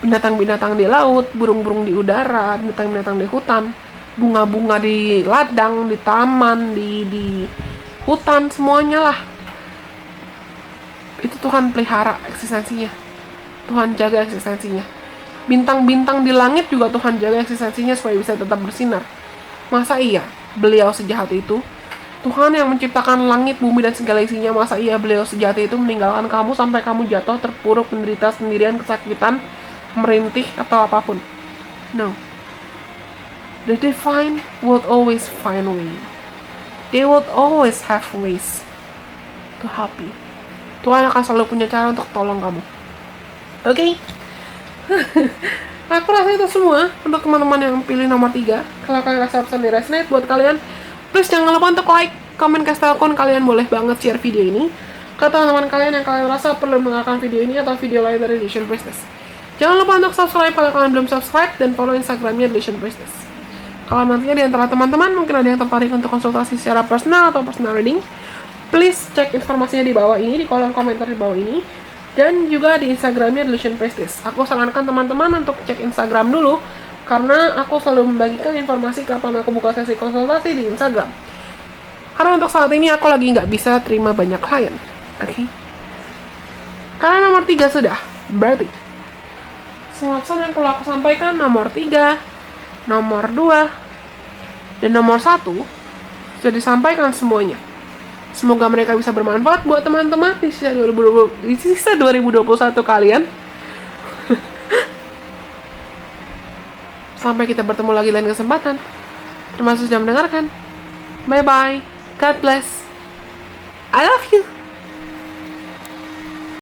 binatang-binatang di laut, burung-burung di udara, binatang-binatang di hutan, bunga-bunga di ladang, di taman, di hutan, semuanya lah. Itu Tuhan pelihara eksistensinya. Tuhan jaga eksistensinya. Bintang-bintang di langit juga Tuhan jaga eksistensinya supaya bisa tetap bersinar. Masa iya beliau sejahat itu? Tuhan yang menciptakan langit, bumi, dan segala isinya, masa iya beliau sejahat itu meninggalkan kamu sampai kamu jatuh, terpuruk, menderita sendirian, kesakitan, merintih, atau apapun? No. The divine will always find a way. They will always have ways to help you. Tuhan akan selalu punya cara untuk tolong kamu. Oke? Aku rasa itu semua untuk teman-teman yang pilih nomor 3. Kalau kalian rasa pesan resonate buat kalian, please jangan lupa untuk like, komen, kasih tau akun kalian, boleh banget share video ini ke teman-teman kalian yang kalian rasa perlu mendengarkan video ini atau video lain dari Illusion Priestess. Jangan lupa untuk subscribe kalau kalian belum subscribe, dan follow Instagramnya Illusion Priestess. Kalau nantinya di antara teman-teman mungkin ada yang tertarik untuk konsultasi secara personal atau personal reading, please cek informasinya di bawah ini, di kolom komentar di bawah ini, dan juga di Instagramnya Illusion Priestess. Aku sarankan teman-teman untuk cek Instagram dulu, karena aku selalu membagikan informasi kapan aku buka sesi konsultasi di Instagram. Karena untuk saat ini aku lagi nggak bisa terima banyak klien. Oke? Karena nomor 3 sudah, berarti semua pesan yang perlu aku sampaikan nomor 3, nomor 2, dan nomor 1 sudah disampaikan semuanya. Semoga mereka bisa bermanfaat buat teman-teman di sisa 2021 kalian. Sampai kita bertemu lagi lain kesempatan. Terima kasih sudah mendengarkan. Bye-bye. God bless. I love you.